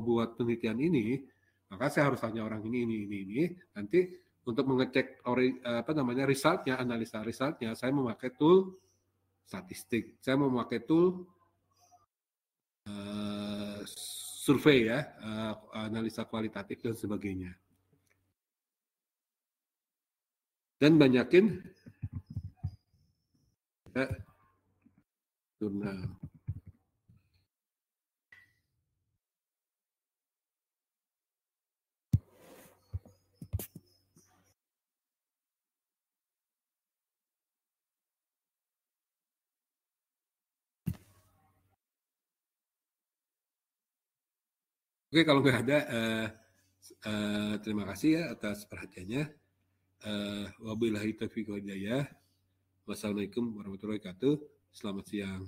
buat penelitian ini, maka saya harus tanya orang ini. Nanti untuk mengecek resultnya, analisa resultnya, saya memakai tool statistik. Saya memakai tool survei ya, analisa kualitatif dan sebagainya. Dan banyakin ya, jurnal. Oke, kalau nggak ada, terima kasih ya atas perhatiannya. Wabillahi taufiq wal hidayah. Wassalamualaikum warahmatullahi wabarakatuh. Selamat siang.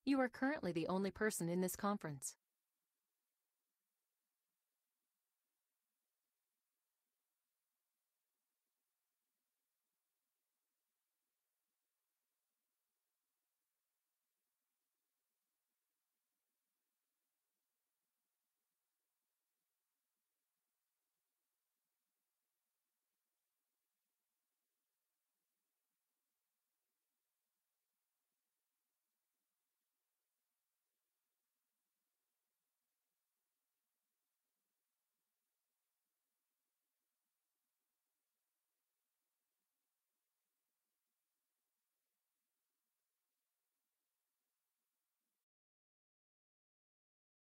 You are currently the only person in this conference.